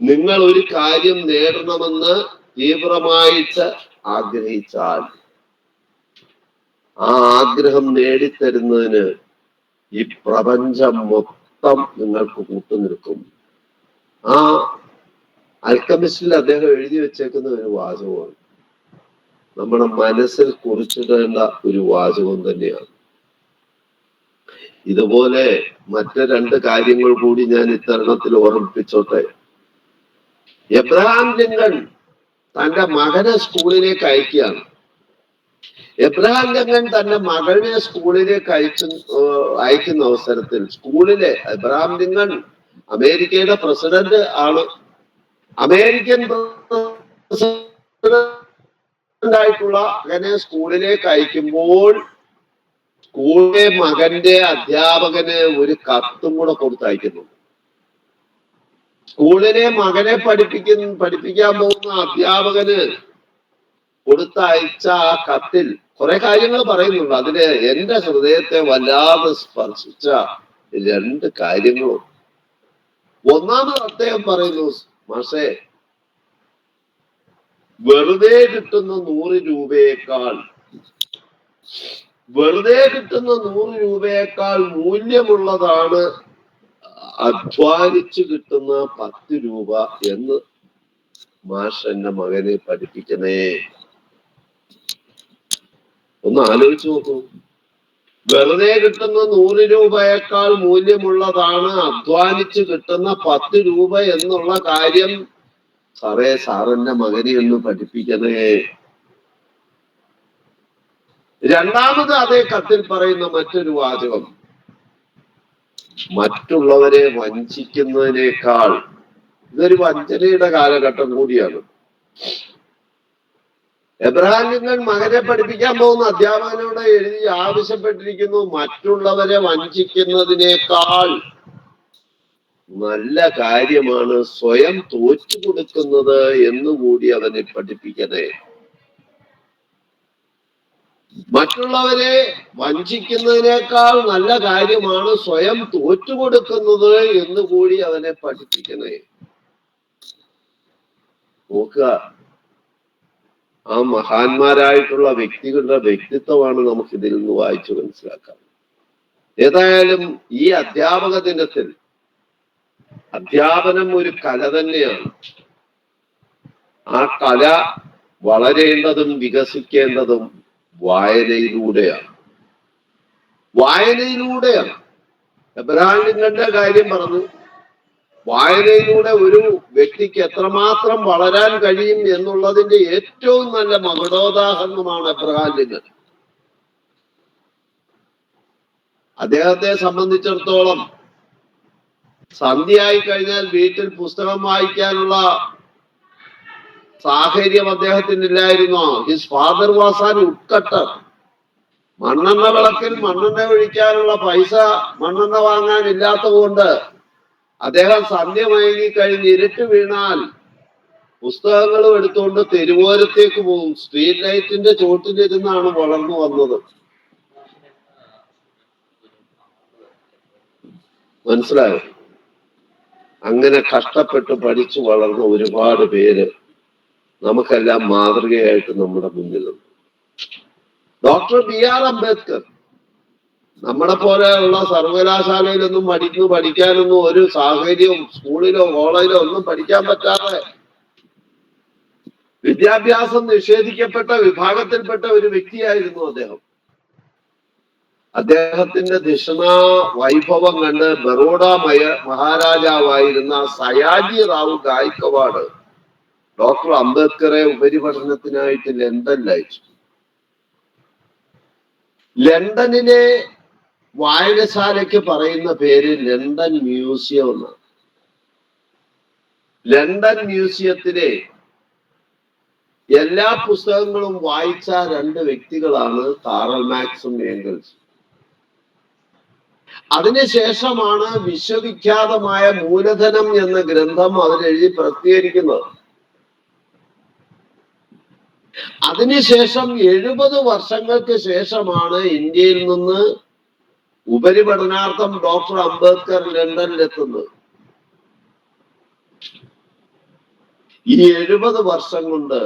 നിങ്ങൾ ഒരു കാര്യം നേടണമെന്ന് തീവ്രമായിട്ട് ആഗ്രഹിച്ചാൽ, ആ ആഗ്രഹം നേടിത്തരുന്നതിന് ഈ പ്രപഞ്ചം മൊത്തം നിങ്ങൾക്ക് കൂട്ടുനിൽക്കും. ആ അൽക്കമിസ്റ്റിൽ അദ്ദേഹം എഴുതി വെച്ചേക്കുന്ന ഒരു വാചകമാണ്, നമ്മുടെ മനസ്സിൽ കുറിച്ചിടേണ്ട ഒരു വാചകം തന്നെയാണ്. ഇതുപോലെ മറ്റ് രണ്ട് കാര്യങ്ങൾ കൂടി ഞാൻ ഇത്തരണത്തിൽ ഓർമ്മിപ്പിച്ചോട്ടെ. എബ്രഹാം ലിങ്കൺ തന്റെ മകനെ സ്കൂളിലേക്ക് അയക്കുകയാണ്. എബ്രഹാം ലിങ്കൺ തന്റെ മകനെ സ്കൂളിലേക്ക് അയക്കുന്ന അവസരത്തിൽ സ്കൂളിലെ എബ്രഹാം ലിങ്കൺ അമേരിക്കയുടെ പ്രസിഡന്റ് ആണ്. അമേരിക്കൻ പ്രസിഡന്റായിട്ടുള്ള മകനെ സ്കൂളിലേക്ക് അയക്കുമ്പോൾ സ്കൂളിലെ മകന്റെ അധ്യാപകന് ഒരു കത്തും കൂടെ കൊടുത്തയക്കുന്നു. സ്കൂളിലെ മകനെ പഠിപ്പിക്കാൻ പോകുന്ന അധ്യാപകന് കൊടുത്തയച്ച ആ കത്തിൽ കുറെ കാര്യങ്ങൾ പറയുന്നുണ്ട്. അതില് എന്റെ ഹൃദയത്തെ വല്ലാതെ സ്പർശിച്ച രണ്ട് കാര്യങ്ങളും. ഒന്നാമത് അദ്ദേഹം പറയുന്നു, മാഷേ, വെറുതെ കിട്ടുന്ന 100 രൂപയേക്കാൾ മൂല്യമുള്ളതാണ് അധ്വാനിച്ചു കിട്ടുന്ന 10 രൂപ എന്ന് മാഷ് എന്റെ മകനെ പഠിപ്പിക്കണേ. ഒന്ന് ആലോചിച്ച് നോക്കൂ. വെറുതെ കിട്ടുന്ന 100 രൂപയേക്കാൾ മൂല്യമുള്ളതാണ് അധ്വാനിച്ചു കിട്ടുന്ന 10 രൂപ എന്നുള്ള കാര്യം സാറിന്റെ മകനെ ഒന്ന് പഠിപ്പിക്കണേ. രണ്ടാമത് അതേ കത്തിൽ പറയുന്ന മറ്റൊരു വാചകം, മറ്റുള്ളവരെ വഞ്ചിക്കുന്നതിനേക്കാൾ, ഇതൊരു വഞ്ചനയുടെ കാലഘട്ടം കൂടിയാണ്. എബ്രഹാം ലിങ്കൺ മകനെ പഠിപ്പിക്കാൻ പോകുന്ന അധ്യാപകനോട് എഴുതി ആവശ്യപ്പെട്ടിരിക്കുന്നു, മറ്റുള്ളവരെ വഞ്ചിക്കുന്നതിനേക്കാൾ നല്ല കാര്യമാണ് സ്വയം തോറ്റു കൊടുക്കുന്നത് എന്നുകൂടി അവനെ പഠിപ്പിക്കണേ. മറ്റുള്ളവരെ വഞ്ചിക്കുന്നതിനേക്കാൾ നല്ല കാര്യമാണ് സ്വയം തോറ്റുകൊടുക്കുന്നത് എന്നുകൂടി അവനെ പഠിപ്പിക്കണേ. നോക്കുക, ആ മഹാന്മാരായിട്ടുള്ള വ്യക്തികളുടെ വ്യക്തിത്വമാണ് നമുക്ക് ഇതിൽ നിന്ന് വായിച്ചു മനസ്സിലാക്കാം. ഏതായാലും ഈ അധ്യാപക ദിനത്തിൽ അധ്യാപനം ഒരു കല തന്നെയാണ്. ആ കല വളരേണ്ടതും വികസിക്കേണ്ടതും വായനയിലൂടെയാണ്. എബ്രഹാം ലിങ്കന്റെ കാര്യം പറഞ്ഞു. വായനയിലൂടെ ഒരു വ്യക്തിക്ക് എത്രമാത്രം വളരാൻ കഴിയും എന്നുള്ളതിന്റെ ഏറ്റവും നല്ല മകുടോദാഹരണമാണ് എബ്രഹാം ലിങ്കൺ. അദ്ദേഹത്തെ സംബന്ധിച്ചിടത്തോളം സന്ധ്യയായി കഴിഞ്ഞാൽ വീട്ടിൽ പുസ്തകം വായിക്കാനുള്ള സാഹചര്യം അദ്ദേഹത്തിനില്ലായിരുന്നു. His father was an woodcutter. മണ്ണെണ്ണ വിളക്കിൽ മണ്ണെണ്ണ ഒഴിക്കാനുള്ള പൈസ മണ്ണെണ്ണ വാങ്ങാൻ ഇല്ലാത്തത് കൊണ്ട് അദ്ദേഹം സന്ധ്യ മയങ്ങി കഴിഞ്ഞ് ഇരുട്ട് വീണാൽ പുസ്തകങ്ങളും എടുത്തുകൊണ്ട് തെരുവോരത്തേക്ക് പോകും. സ്ട്രീറ്റ് ലൈറ്റിന്റെ ചോട്ടിലിരുന്നാണ് വളർന്നു വന്നത്. മനസ്സിലായോ? അങ്ങനെ കഷ്ടപ്പെട്ട് പഠിച്ചു വളർന്ന ഒരുപാട് പേര് നമുക്കെല്ലാം മാതൃകയായിട്ട് നമ്മുടെ മുന്നിലുണ്ട്. ഡോക്ടർ BR അംബേദ്കർ നമ്മളെ പോലെയുള്ള സർവകലാശാലയിലൊന്നും പഠിക്കാനൊന്നും ഒരു സാഹചര്യവും സ്കൂളിലോ കോളേജിലോ ഒന്നും പഠിക്കാൻ പറ്റാതെ വിദ്യാഭ്യാസം നിഷേധിക്കപ്പെട്ട വിഭാഗത്തിൽപ്പെട്ട ഒരു വ്യക്തിയായിരുന്നു അദ്ദേഹം. അദ്ദേഹത്തിന്റെ ധിഷണാ വൈഭവം കണ്ട് ബറോഡ മഹാരാജാവായിരുന്ന സയാജി റാവു ഗായിക്കവാട് ഡോക്ടർ അംബേദ്കറെ ഉപരിപഠനത്തിനായിട്ട് ലണ്ടനിൽ അയച്ചു. ലണ്ടനിലെ വായനശാലയ്ക്ക് പറയുന്ന പേര് ലണ്ടൻ മ്യൂസിയം എന്നാണ്. ലണ്ടൻ മ്യൂസിയത്തിലെ എല്ലാ പുസ്തകങ്ങളും വായിച്ച രണ്ട് വ്യക്തികളാണ് കാറൽ മാർക്സും ഏംഗൽസും. അതിനുശേഷമാണ് വിശ്വവിഖ്യാതമായ മൂലധനം എന്ന ഗ്രന്ഥം അവരെഴുതി പ്രസിദ്ധീകരിക്കുന്നത്. അതിനുശേഷം 70 വർഷങ്ങൾക്ക് ശേഷമാണ് ഇന്ത്യയിൽ നിന്ന് ഉപരിപഠനാർത്ഥം ഡോക്ടർ അംബേദ്കർ ലണ്ടനിലെത്തുന്നത്. ഈ 70 വർഷം കൊണ്ട്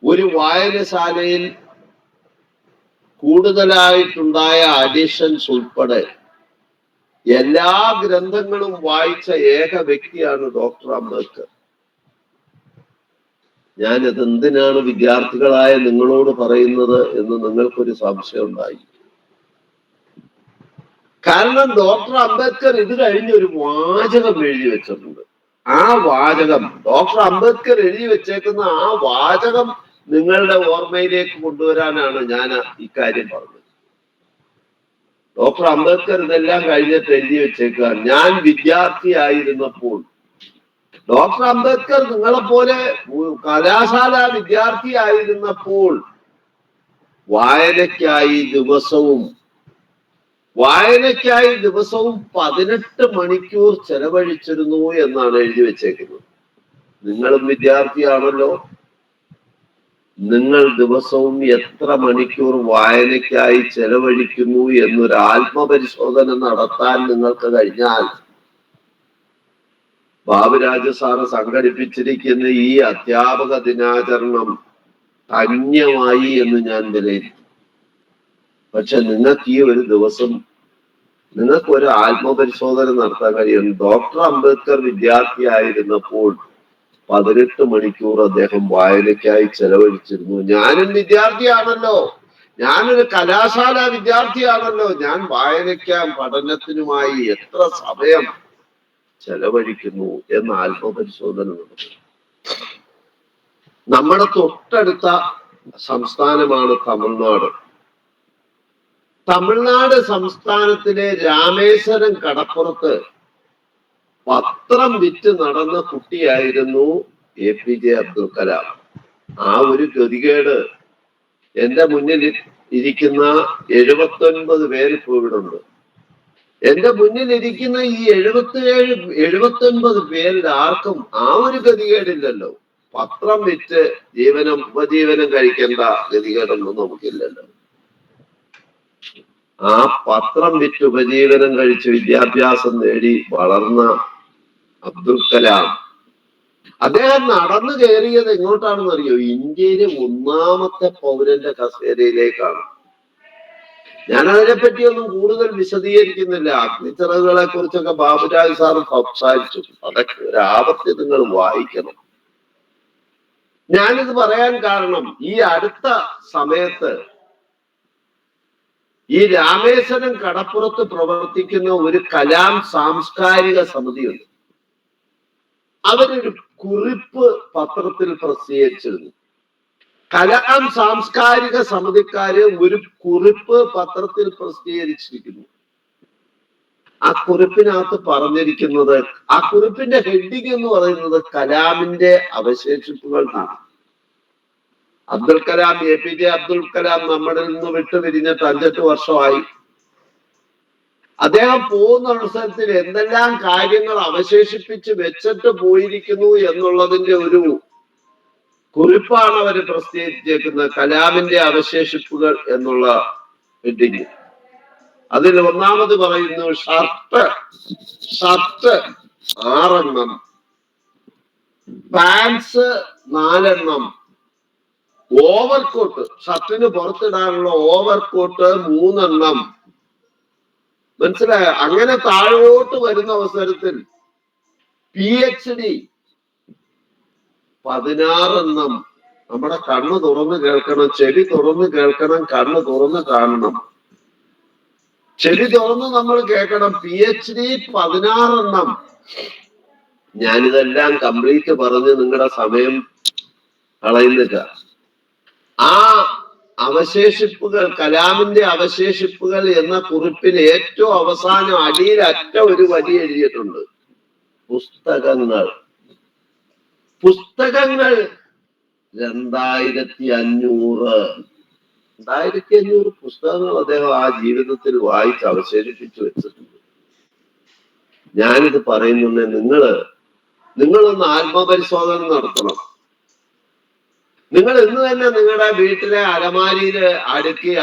ഒരു വായനശാലയിൽ കൂടുതലായിട്ടുണ്ടായ അഡിഷൻസ് ഉൾപ്പെടെ എല്ലാ ഗ്രന്ഥങ്ങളും വായിച്ച ഏക വ്യക്തിയാണ് ഡോക്ടർ അംബേദ്കർ. ഞാനത് എന്തിനാണ് വിദ്യാർത്ഥികളായ നിങ്ങളോട് പറയുന്നത് എന്ന് നിങ്ങൾക്കൊരു സംശയം ഉണ്ടായി. കാരണം ഡോക്ടർ അംബേദ്കർ ഇത് കഴിഞ്ഞൊരു വാചകം എഴുതി വെച്ചിട്ടുണ്ട്. ആ വാചകം ഡോക്ടർ അംബേദ്കർ എഴുതി വെച്ചേക്കുന്ന ആ വാചകം നിങ്ങളുടെ ഓർമ്മയിലേക്ക് കൊണ്ടുവരാനാണ് ഞാൻ ഇക്കാര്യം പറഞ്ഞത്. ഡോക്ടർ അംബേദ്കർ ഇതെല്ലാം കഴിഞ്ഞിട്ട് എഴുതി വെച്ചേക്കുക, ഞാൻ വിദ്യാർത്ഥിയായിരുന്നപ്പോൾ. ഡോക്ടർ അംബേദ്കർ നിങ്ങളെപ്പോലെ കലാശാല വിദ്യാർത്ഥിയായിരുന്നപ്പോൾ വായനയ്ക്കായി ദിവസവും 18 മണിക്കൂർ ചെലവഴിച്ചിരുന്നു എന്നാണ് എഴുതി വെച്ചേക്കുന്നത്. നിങ്ങളും വിദ്യാർത്ഥിയാണല്ലോ. നിങ്ങൾ ദിവസവും എത്ര മണിക്കൂർ വായനയ്ക്കായി ചെലവഴിക്കുന്നു എന്നൊരു ആത്മപരിശോധന നടത്താൻ നിങ്ങൾക്ക് കഴിഞ്ഞാൽ ബാബുരാജ സാറ് സംഘടിപ്പിച്ചിരിക്കുന്ന ഈ അധ്യാപക ദിനാചരണം ധന്യമായി എന്ന് ഞാൻ വിലയിരുത്തി. പക്ഷെ നിങ്ങൾക്ക് ഈ ഒരു ദിവസം നിങ്ങൾക്ക് ഒരു ആത്മപരിശോധന നടത്താൻ കഴിയും. ഡോക്ടർ അംബേദ്കർ വിദ്യാർത്ഥിയായിരുന്നപ്പോൾ 18 മണിക്കൂർ അദ്ദേഹം വായനയ്ക്കായി ചെലവഴിച്ചിരുന്നു. ഞാനും വിദ്യാർത്ഥിയാണല്ലോ, ഞാനൊരു കലാശാല വിദ്യാർത്ഥിയാണല്ലോ. ഞാൻ വായനയ്ക്കാൻ പഠനത്തിനുമായി എത്ര സമയം ചെലവഴിക്കുന്നു എന്ന ആത്മപരിശോധന നടത്തും. നമ്മുടെ തൊട്ടടുത്ത സംസ്ഥാനമാണ് തമിഴ്നാട്. തമിഴ്നാട് സംസ്ഥാനത്തിലെ രാമേശ്വരം കടപ്പുറത്ത് പത്രം വിറ്റ് നടന്ന കുട്ടിയായിരുന്നു APJ അബ്ദുൽ കലാം. ആ ഒരു ഗതികേട് എന്റെ മുന്നിൽ ഇരിക്കുന്ന 79 പേര് ഇപ്പോൾ ഇവിടെ ഉണ്ട്. എന്റെ മുന്നിൽ ഇരിക്കുന്ന ഈ 79 പേരിൽ ആർക്കും ആ ഒരു ഗതികേടില്ലല്ലോ. പത്രം വിറ്റ് ഉപജീവനം കഴിക്കേണ്ട ഗതികേടൊന്നും നമുക്കില്ലല്ലോ. ആ പത്രം വിറ്റ് ഉപജീവനം കഴിച്ച് വിദ്യാഭ്യാസം നേടി വളർന്ന അബ്ദുൽ കലാം അദ്ദേഹം നടന്നു കയറിയത് എങ്ങോട്ടാണെന്ന് അറിയോ? ഇന്ത്യയിലെ 1ാമത്തെ പൗരന്റെ കസേരയിലേക്കാണ്. ഞാൻ അതിനെപ്പറ്റിയൊന്നും കൂടുതൽ വിശദീകരിക്കുന്നില്ല. അഗ്നിച്ചിറകുകളെ കുറിച്ചൊക്കെ ബാബുരാജ് സാറ് സംസാരിച്ചു. അതൊക്കെ ഒരു ആപത്തി നിങ്ങൾ വായിക്കണം. ഞാനിത് പറയാൻ കാരണം ഈ അടുത്ത സമയത്ത് ഈ രാമേശ്വരം കടപ്പുറത്ത് പ്രവർത്തിക്കുന്ന ഒരു കലാം സാംസ്കാരിക സമിതിയുണ്ട്. അവരൊരു കുറിപ്പ് പത്രത്തിൽ പ്രസിദ്ധീകരിച്ചിരുന്നു. കലാം സാംസ്കാരിക സമിതിക്കാര് ഒരു കുറിപ്പ് പത്രത്തിൽ പ്രസിദ്ധീകരിച്ചിരിക്കുന്നു. ആ കുറിപ്പിനകത്ത് പറഞ്ഞിരിക്കുന്നത്, ആ കുറിപ്പിന്റെ ഹെഡിങ് എന്ന് പറയുന്നത് കലാമിന്റെ അവശേഷിപ്പുകൾ എന്നാണ്. അബ്ദുൽ കലാം, APJ അബ്ദുൽ കലാം നമ്മളിൽ നിന്ന് വിട്ടുപിരിഞ്ഞിട്ട് 5-8 വർഷമായി. അദ്ദേഹം പോകുന്ന അവസരത്തിൽ എന്തെല്ലാം കാര്യങ്ങൾ അവശേഷിപ്പിച്ച് വെച്ചിട്ട് പോയിരിക്കുന്നു എന്നുള്ളതിന്റെ ഒരു കുറിപ്പാണ് അവർ പ്രസിദ്ധീകരിച്ചേക്കുന്നത്, കലാമിന്റെ അവശേഷിപ്പുകൾ എന്നുള്ള ഹെഡിങ്. അതിൽ ഒന്നാമത് പറയുന്നു ഷർട്ട് 6 എണ്ണം, പാൻസ് 4 എണ്ണം, ഓവർകോട്ട് ഷർട്ടിന് പുറത്തിടാനുള്ള ഓവർകോട്ട് 3 എണ്ണം. മനസ്സിലായോ? അങ്ങനെ താഴോട്ട് വരുന്ന അവസരത്തിൽ PhD 16 എണ്ണം. നമ്മുടെ കണ്ണ് തുറന്ന് കേൾക്കണം, ചെവി തുറന്ന് കേൾക്കണം, കണ്ണ് തുറന്ന് കാണണം. ചെവി തുറന്ന് നമ്മൾ കേൾക്കണം. PhD 16 ഞാനിതെല്ലാം കംപ്ലീറ്റ് പറഞ്ഞ് നിങ്ങളുടെ സമയം കളയുന്നില്ല. ആ അവശേഷിപ്പുകൾ, കലാമിന്റെ അവശേഷിപ്പുകൾ എന്ന കുറിപ്പിൽ ഏറ്റവും അവസാനം അടിയിൽ ഒരു വരി എഴുതിയിട്ടുണ്ട്. പുസ്തകങ്ങൾ 2500 പുസ്തകങ്ങൾ അദ്ദേഹം ആ ജീവിതത്തിൽ വായിച്ച് അവശേഷിപ്പിച്ചു വെച്ചിട്ടുണ്ട്. ഞാനിത് പറയുന്നുണ്ട്, നിങ്ങളൊന്ന് ആത്മപരിശോധന നടത്തണം. നിങ്ങൾ ഇന്ന് തന്നെ നിങ്ങളുടെ വീട്ടിലെ അലമാരിയില്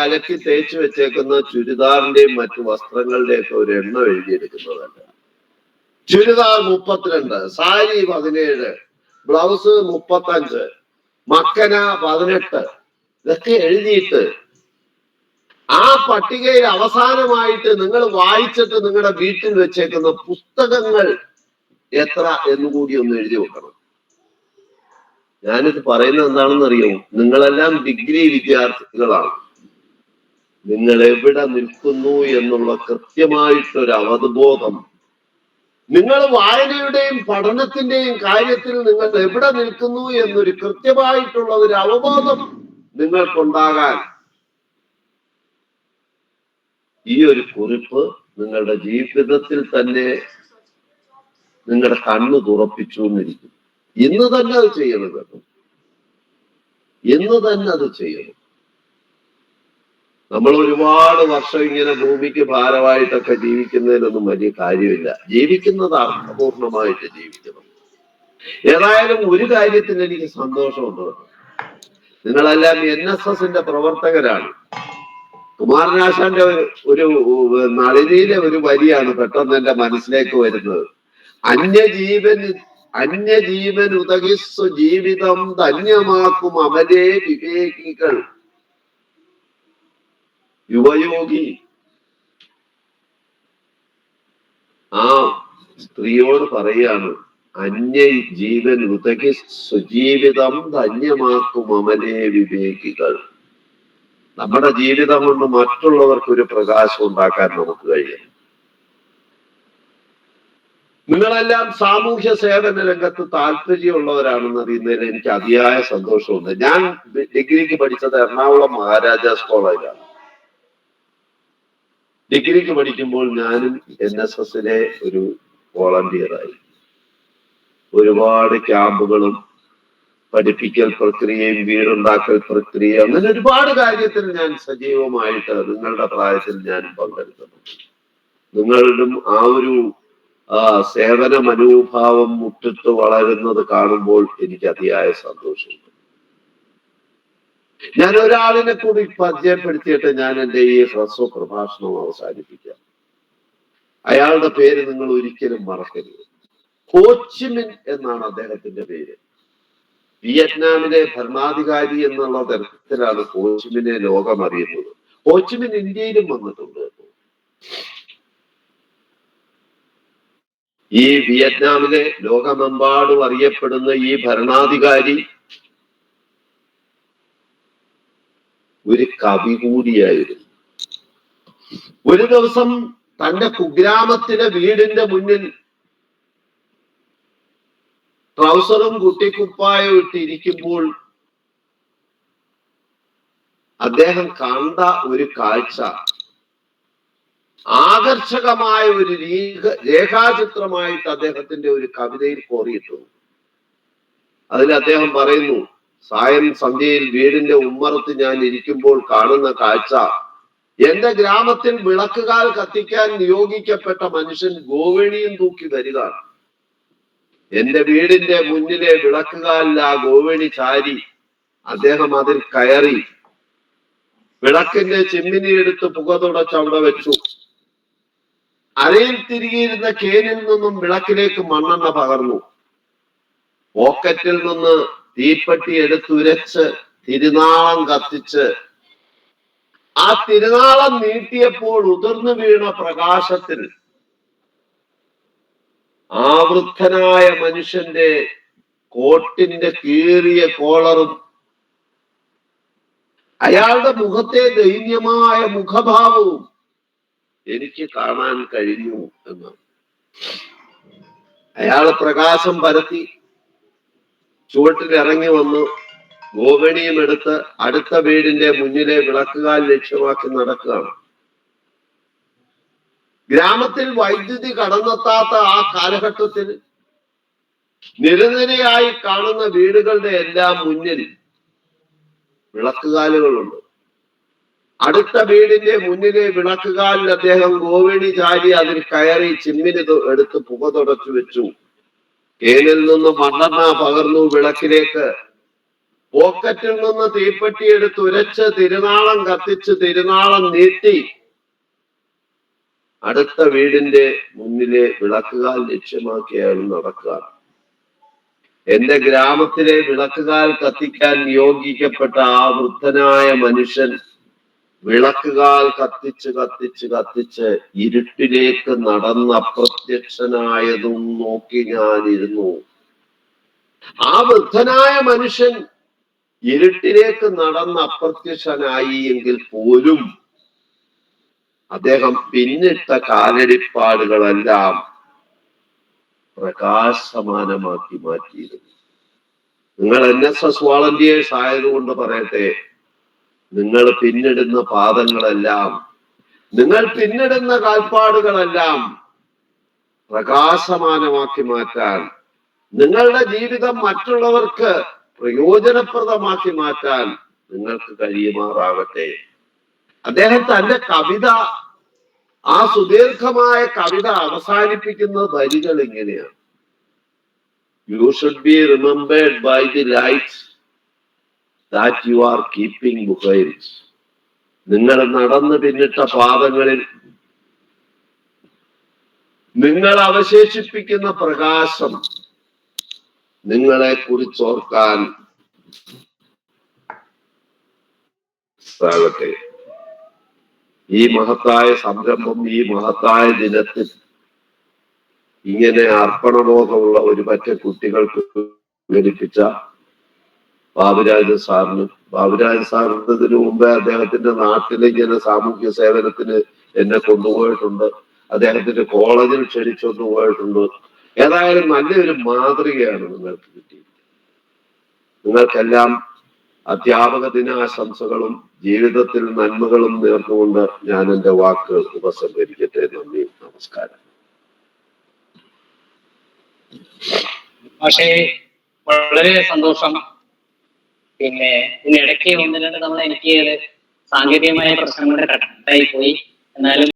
അലക്കി തേച്ച് വെച്ചേക്കുന്ന ചുരിദാറിന്റെയും മറ്റു വസ്ത്രങ്ങളുടെയും ഒക്കെ ഒരു എണ്ണം എഴുതിയെടുക്കുന്നതല്ല. ചുരിദാർ 32, സാരി 17, ബ്ലൗസ് 35, മക്കന 18, ഇതൊക്കെ എഴുതിയിട്ട് ആ പട്ടികയിൽ അവസാനമായിട്ട് നിങ്ങൾ വായിച്ചിട്ട് നിങ്ങളുടെ വീട്ടിൽ വെച്ചേക്കുന്ന പുസ്തകങ്ങൾ എത്ര എന്നുകൂടി ഒന്ന് എഴുതി വെക്കണം. ഞാനിത് പറയുന്നത് എന്താണെന്ന് അറിയോ? നിങ്ങളെല്ലാം ഡിഗ്രി വിദ്യാർത്ഥികളാണ്. നിങ്ങൾ എവിടെ നിൽക്കുന്നു എന്നുള്ള കൃത്യമായിട്ടൊരു അവബോധം, നിങ്ങൾ വായനയുടെയും പഠനത്തിന്റെയും കാര്യത്തിൽ നിങ്ങൾ എവിടെ നിൽക്കുന്നു എന്നൊരു കൃത്യമായിട്ടുള്ള ഒരു അവബോധം നിങ്ങൾക്കുണ്ടാകാൻ ഈ ഒരു കുറിപ്പ് നിങ്ങളുടെ ജീവിതത്തിൽ തന്നെ നിങ്ങളുടെ കണ്ണു തുറപ്പിച്ചു എന്നിരിക്കും. ഇന്ന് തന്നെ അത് ചെയ്യണം കേട്ടോ. ഇന്ന് തന്നെ അത് ചെയ്യണം. നമ്മൾ ഒരുപാട് വർഷം ഇങ്ങനെ ഭൂമിക്ക് ഭാരമായിട്ടൊക്കെ ജീവിക്കുന്നതിലൊന്നും വലിയ കാര്യമില്ല. ജീവിക്കുന്നത് അർത്ഥപൂർണമായിട്ട് ജീവിക്കണം. ഏതായാലും ഒരു കാര്യത്തിൽ എനിക്ക് സന്തോഷമുണ്ട്. നിങ്ങളെല്ലാം NSSന്റെ പ്രവർത്തകരാണ്. കുമാരനാശാന്റെ ഒരു നളിനിയിലെ ഒരു വരിയാണ് പെട്ടെന്ന് എന്റെ മനസ്സിലേക്ക് വരുന്നത്. അന്യജീവൻ ഉതകിസ്സു ജീവിതം ധന്യമാക്കും അമലേ വിവേകികൾ. യുവയോഗി ആ സ്ത്രീയോട് പറയാണ്, അന്യജീവൻ ഉതകിസ്സു ജീവിതം ധന്യമാക്കും അമലേ വിവേകികൾ. നമ്മുടെ ജീവിതം കൊണ്ട് മറ്റുള്ളവർക്ക് ഒരു പ്രകാശം ഉണ്ടാക്കാൻ നമുക്ക് കഴിയും. നിങ്ങളെല്ലാം സാമൂഹ്യ സേവന രംഗത്ത് താല്പര്യമുള്ളവരാണെന്ന് അറിയുന്നതിൽ എനിക്ക് അതിയായ സന്തോഷമുണ്ട്. ഞാൻ ഡിഗ്രിക്ക് പഠിച്ചത് എറണാകുളം മഹാരാജാസ് കോളേജിലാണ്. ഡിഗ്രിക്ക് പഠിക്കുമ്പോൾ ഞാനും NSSലെ ഒരു വോളണ്ടിയറായി. ഒരുപാട് ക്യാമ്പുകളും പഠിപ്പിക്കൽ പ്രക്രിയയും വീടുണ്ടാക്കൽ പ്രക്രിയ, അങ്ങനെ ഒരുപാട് കാര്യത്തിൽ ഞാൻ സജീവമായിട്ട് നിങ്ങളുടെ പ്രായത്തിൽ ഞാൻ പങ്കെടുത്തിട്ടുണ്ട്. നിങ്ങളും ആ ഒരു സേവന മനോഭാവം മുട്ടിട്ട് വളരുന്നത് കാണുമ്പോൾ എനിക്ക് അതിയായ സന്തോഷമുണ്ട്. ഞാൻ ഒരാളിനെ കൂടി പരിചയപ്പെടുത്തിയിട്ട് ഞാൻ എൻ്റെ ഈ ഹ്രസ്വ പ്രഭാഷണം അവസാനിപ്പിക്കാം. അയാളുടെ പേര് നിങ്ങൾ ഒരിക്കലും മറക്കരുത്. ഹോച്ചിമിൻ എന്നാണ് അദ്ദേഹത്തിന്റെ പേര്. വിയറ്റ്നാമിലെ ഭരണാധികാരി എന്നുള്ള തരത്തിലാണ് ഹോച്ചിമിനെ ലോകം അറിയുന്നത്. ഹോച്ചിമിൻ ഇന്ത്യയിലും വന്നിട്ടുണ്ട്. ഈ വിയറ്റ്നാമിലെ ലോകമെമ്പാടും അറിയപ്പെടുന്ന ഈ ഭരണാധികാരി ഒരു കവി കൂടിയായിരുന്നു. ഒരു ദിവസം തന്റെ കുഗ്രാമത്തിലെ വീടിന്റെ മുന്നിൽ ട്രൗസറും കുട്ടിക്കുപ്പായും ഇട്ടിരിക്കുമ്പോൾ അദ്ദേഹം കണ്ട ഒരു കാഴ്ച ആകർഷകമായ ഒരു രേഖാചിത്രമായിട്ട് അദ്ദേഹത്തിന്റെ ഒരു കവിതയിൽ കോറിയിട്ടു. അതിൽ അദ്ദേഹം പറയുന്നു, സായം സന്ധ്യയിൽ വീടിന്റെ ഉമ്മറത്ത് ഞാൻ ഇരിക്കുമ്പോൾ കാണുന്ന കാഴ്ച, എന്റെ ഗ്രാമത്തിൽ വിളക്കുകാൽ കത്തിക്കാൻ നിയോഗിക്കപ്പെട്ട മനുഷ്യൻ ഗോവേണിയും തൂക്കി വരികയാണ്. എന്റെ വീടിന്റെ മുന്നിലെ വിളക്കുകാലിൽ ആ ഗോവേണി ചാരി അദ്ദേഹം അതിൽ കയറി വിളക്കിന്റെ ചിമ്മിനി എടുത്ത് പുക തുടച്ച് അവിടെ വെച്ചു. അരയിൽ തിരികിയിരുന്ന കേനിൽ നിന്നും വിളക്കിലേക്ക് മണ്ണെണ്ണ പകർന്നു. പോക്കറ്റിൽ നിന്ന് തീപ്പെട്ടി എടുത്തുരച്ച് തിരുനാളം കത്തിച്ച് ആ തിരുനാളം നീട്ടിയപ്പോൾ ഉതിർന്നു വീണ പ്രകാശത്തിൽ ആ വൃദ്ധനായ മനുഷ്യന്റെ കോട്ടിന്റെ കീറിയ കോളറും അയാളുടെ മുഖത്തെ ദൈന്യമായ മുഖഭാവവും എനിക്ക് കാണാൻ കഴിഞ്ഞു എന്ന്. അയാള് പ്രകാശം പരത്തി ചുവട്ടിൽ ഇറങ്ങി വന്നു ഗോവണിയും എടുത്ത് അടുത്ത വീടിന്റെ മുന്നിലെ വിളക്കുകാൽ ലക്ഷ്യമാക്കി നടക്കുകയാണ്. ഗ്രാമത്തിൽ വൈദ്യുതി കടന്നെത്താത്ത ആ കാലഘട്ടത്തിൽ നിരനിരയായി കാണുന്ന വീടുകളുടെ എല്ലാം മുന്നിൽ വിളക്കുകാലുകളുണ്ട്. അടുത്ത വീടിന്റെ മുന്നിലെ വിളക്കുകാലിൽ അദ്ദേഹം ഗോവണി ചാരി അതിൽ കയറി ചിമ്മിനി എടുത്ത് പുക തുടച്ചു വെച്ചു. കേനിൽ നിന്ന് മണ്ണെണ്ണ പകർന്നു വിളക്കിലേക്ക്. പോക്കറ്റിൽ നിന്ന് തീപ്പെട്ടി എടുത്ത് ഉരച്ച് തിരുനാളം കത്തിച്ച് തിരുനാളം നീട്ടി അടുത്ത വീടിന്റെ മുന്നിലെ വിളക്കുകാൽ ലക്ഷ്യമാക്കി അയാൾ നടക്കുക. എന്റെ ഗ്രാമത്തിലെ വിളക്കുകാൽ കത്തിക്കാൻ നിയോഗിക്കപ്പെട്ട ആ വൃദ്ധനായ മനുഷ്യൻ വിളക്കുകാൽ കത്തിച്ച് കത്തിച്ച് കത്തിച്ച് ഇരുട്ടിലേക്ക് നടന്ന് അപ്രത്യക്ഷനായതും നോക്കി ഞാനിരുന്നു. ആ വൃദ്ധനായ മനുഷ്യൻ ഇരുട്ടിലേക്ക് നടന്ന് അപ്രത്യക്ഷനായി എങ്കിൽ പോലും അദ്ദേഹം പിന്നിട്ട കാലടിപ്പാടുകളെല്ലാം പ്രകാശമാനമാക്കി മാറ്റിയിരുന്നു. നിങ്ങൾ NSS വോളണ്ടിയേഴ്സ് ആയതുകൊണ്ട് പറയട്ടെ, നിങ്ങൾ പിന്നിടുന്ന പാദങ്ങളെല്ലാം, നിങ്ങൾ പിന്നിടുന്ന കാൽപ്പാടുകളെല്ലാം പ്രകാശമാനമാക്കി മാറ്റാൻ, നിങ്ങളുടെ ജീവിതം മറ്റുള്ളവർക്ക് പ്രയോജനപ്രദമാക്കി മാറ്റാൻ നിങ്ങൾക്ക് കഴിയുമാറാകട്ടെ. അദ്ദേഹം തന്റെ കവിത, ആ സുദീർഘമായ കവിത അവസാനിപ്പിക്കുന്ന വരികൾ ഇങ്ങനെയാണ്: you should be remembered by the lights that you are keeping behind. നിങ്ങൾ നടന്ന് പിന്നിട്ട പാദങ്ങളിൽ നിങ്ങൾ അവശേഷിപ്പിക്കുന്ന പ്രകാശം നിങ്ങളെ കുറിച്ചോർക്കാൻ സാകട്ടെ. ഈ മഹത്തായ സംരംഭം, ഈ മഹത്തായ ദിനത്തിൽ ഇങ്ങനെ അർപ്പണബോധമുള്ള ഒരു പറ്റ കുട്ടികൾക്ക് ഘടിപ്പിച്ച ബാബുരാജ് സാറിന് മുമ്പേ അദ്ദേഹത്തിന്റെ നാട്ടിലെ ഇങ്ങനെ സാമൂഹ്യ സേവനത്തിന് എന്നെ കൊണ്ടുപോയിട്ടുണ്ട്. അദ്ദേഹത്തിന്റെ കോളേജിൽ ക്ഷണിച്ചുകൊണ്ട് പോയിട്ടുണ്ട്. ഏതായാലും നല്ലൊരു മാതൃകയാണ് നിങ്ങൾക്ക് കിട്ടിയത്. നിങ്ങൾക്കെല്ലാം അധ്യാപക ദിനാശംസകളും ജീവിതത്തിൽ നന്മകളും നേർന്നുകൊണ്ട് ഞാൻ എൻ്റെ വാക്കുകൾ ഉപസംഹരിക്കട്ടെ. നന്ദി, നമസ്കാരം. പക്ഷേ വളരെ സന്തോഷം. പിന്നെ ഇതിനിടയ്ക്ക് ഒന്ന് രണ്ട് തവണ എനിക്ക് സാങ്കേതികമായ പ്രശ്നങ്ങളുടെ കട്ടായി പോയി. എന്നാലും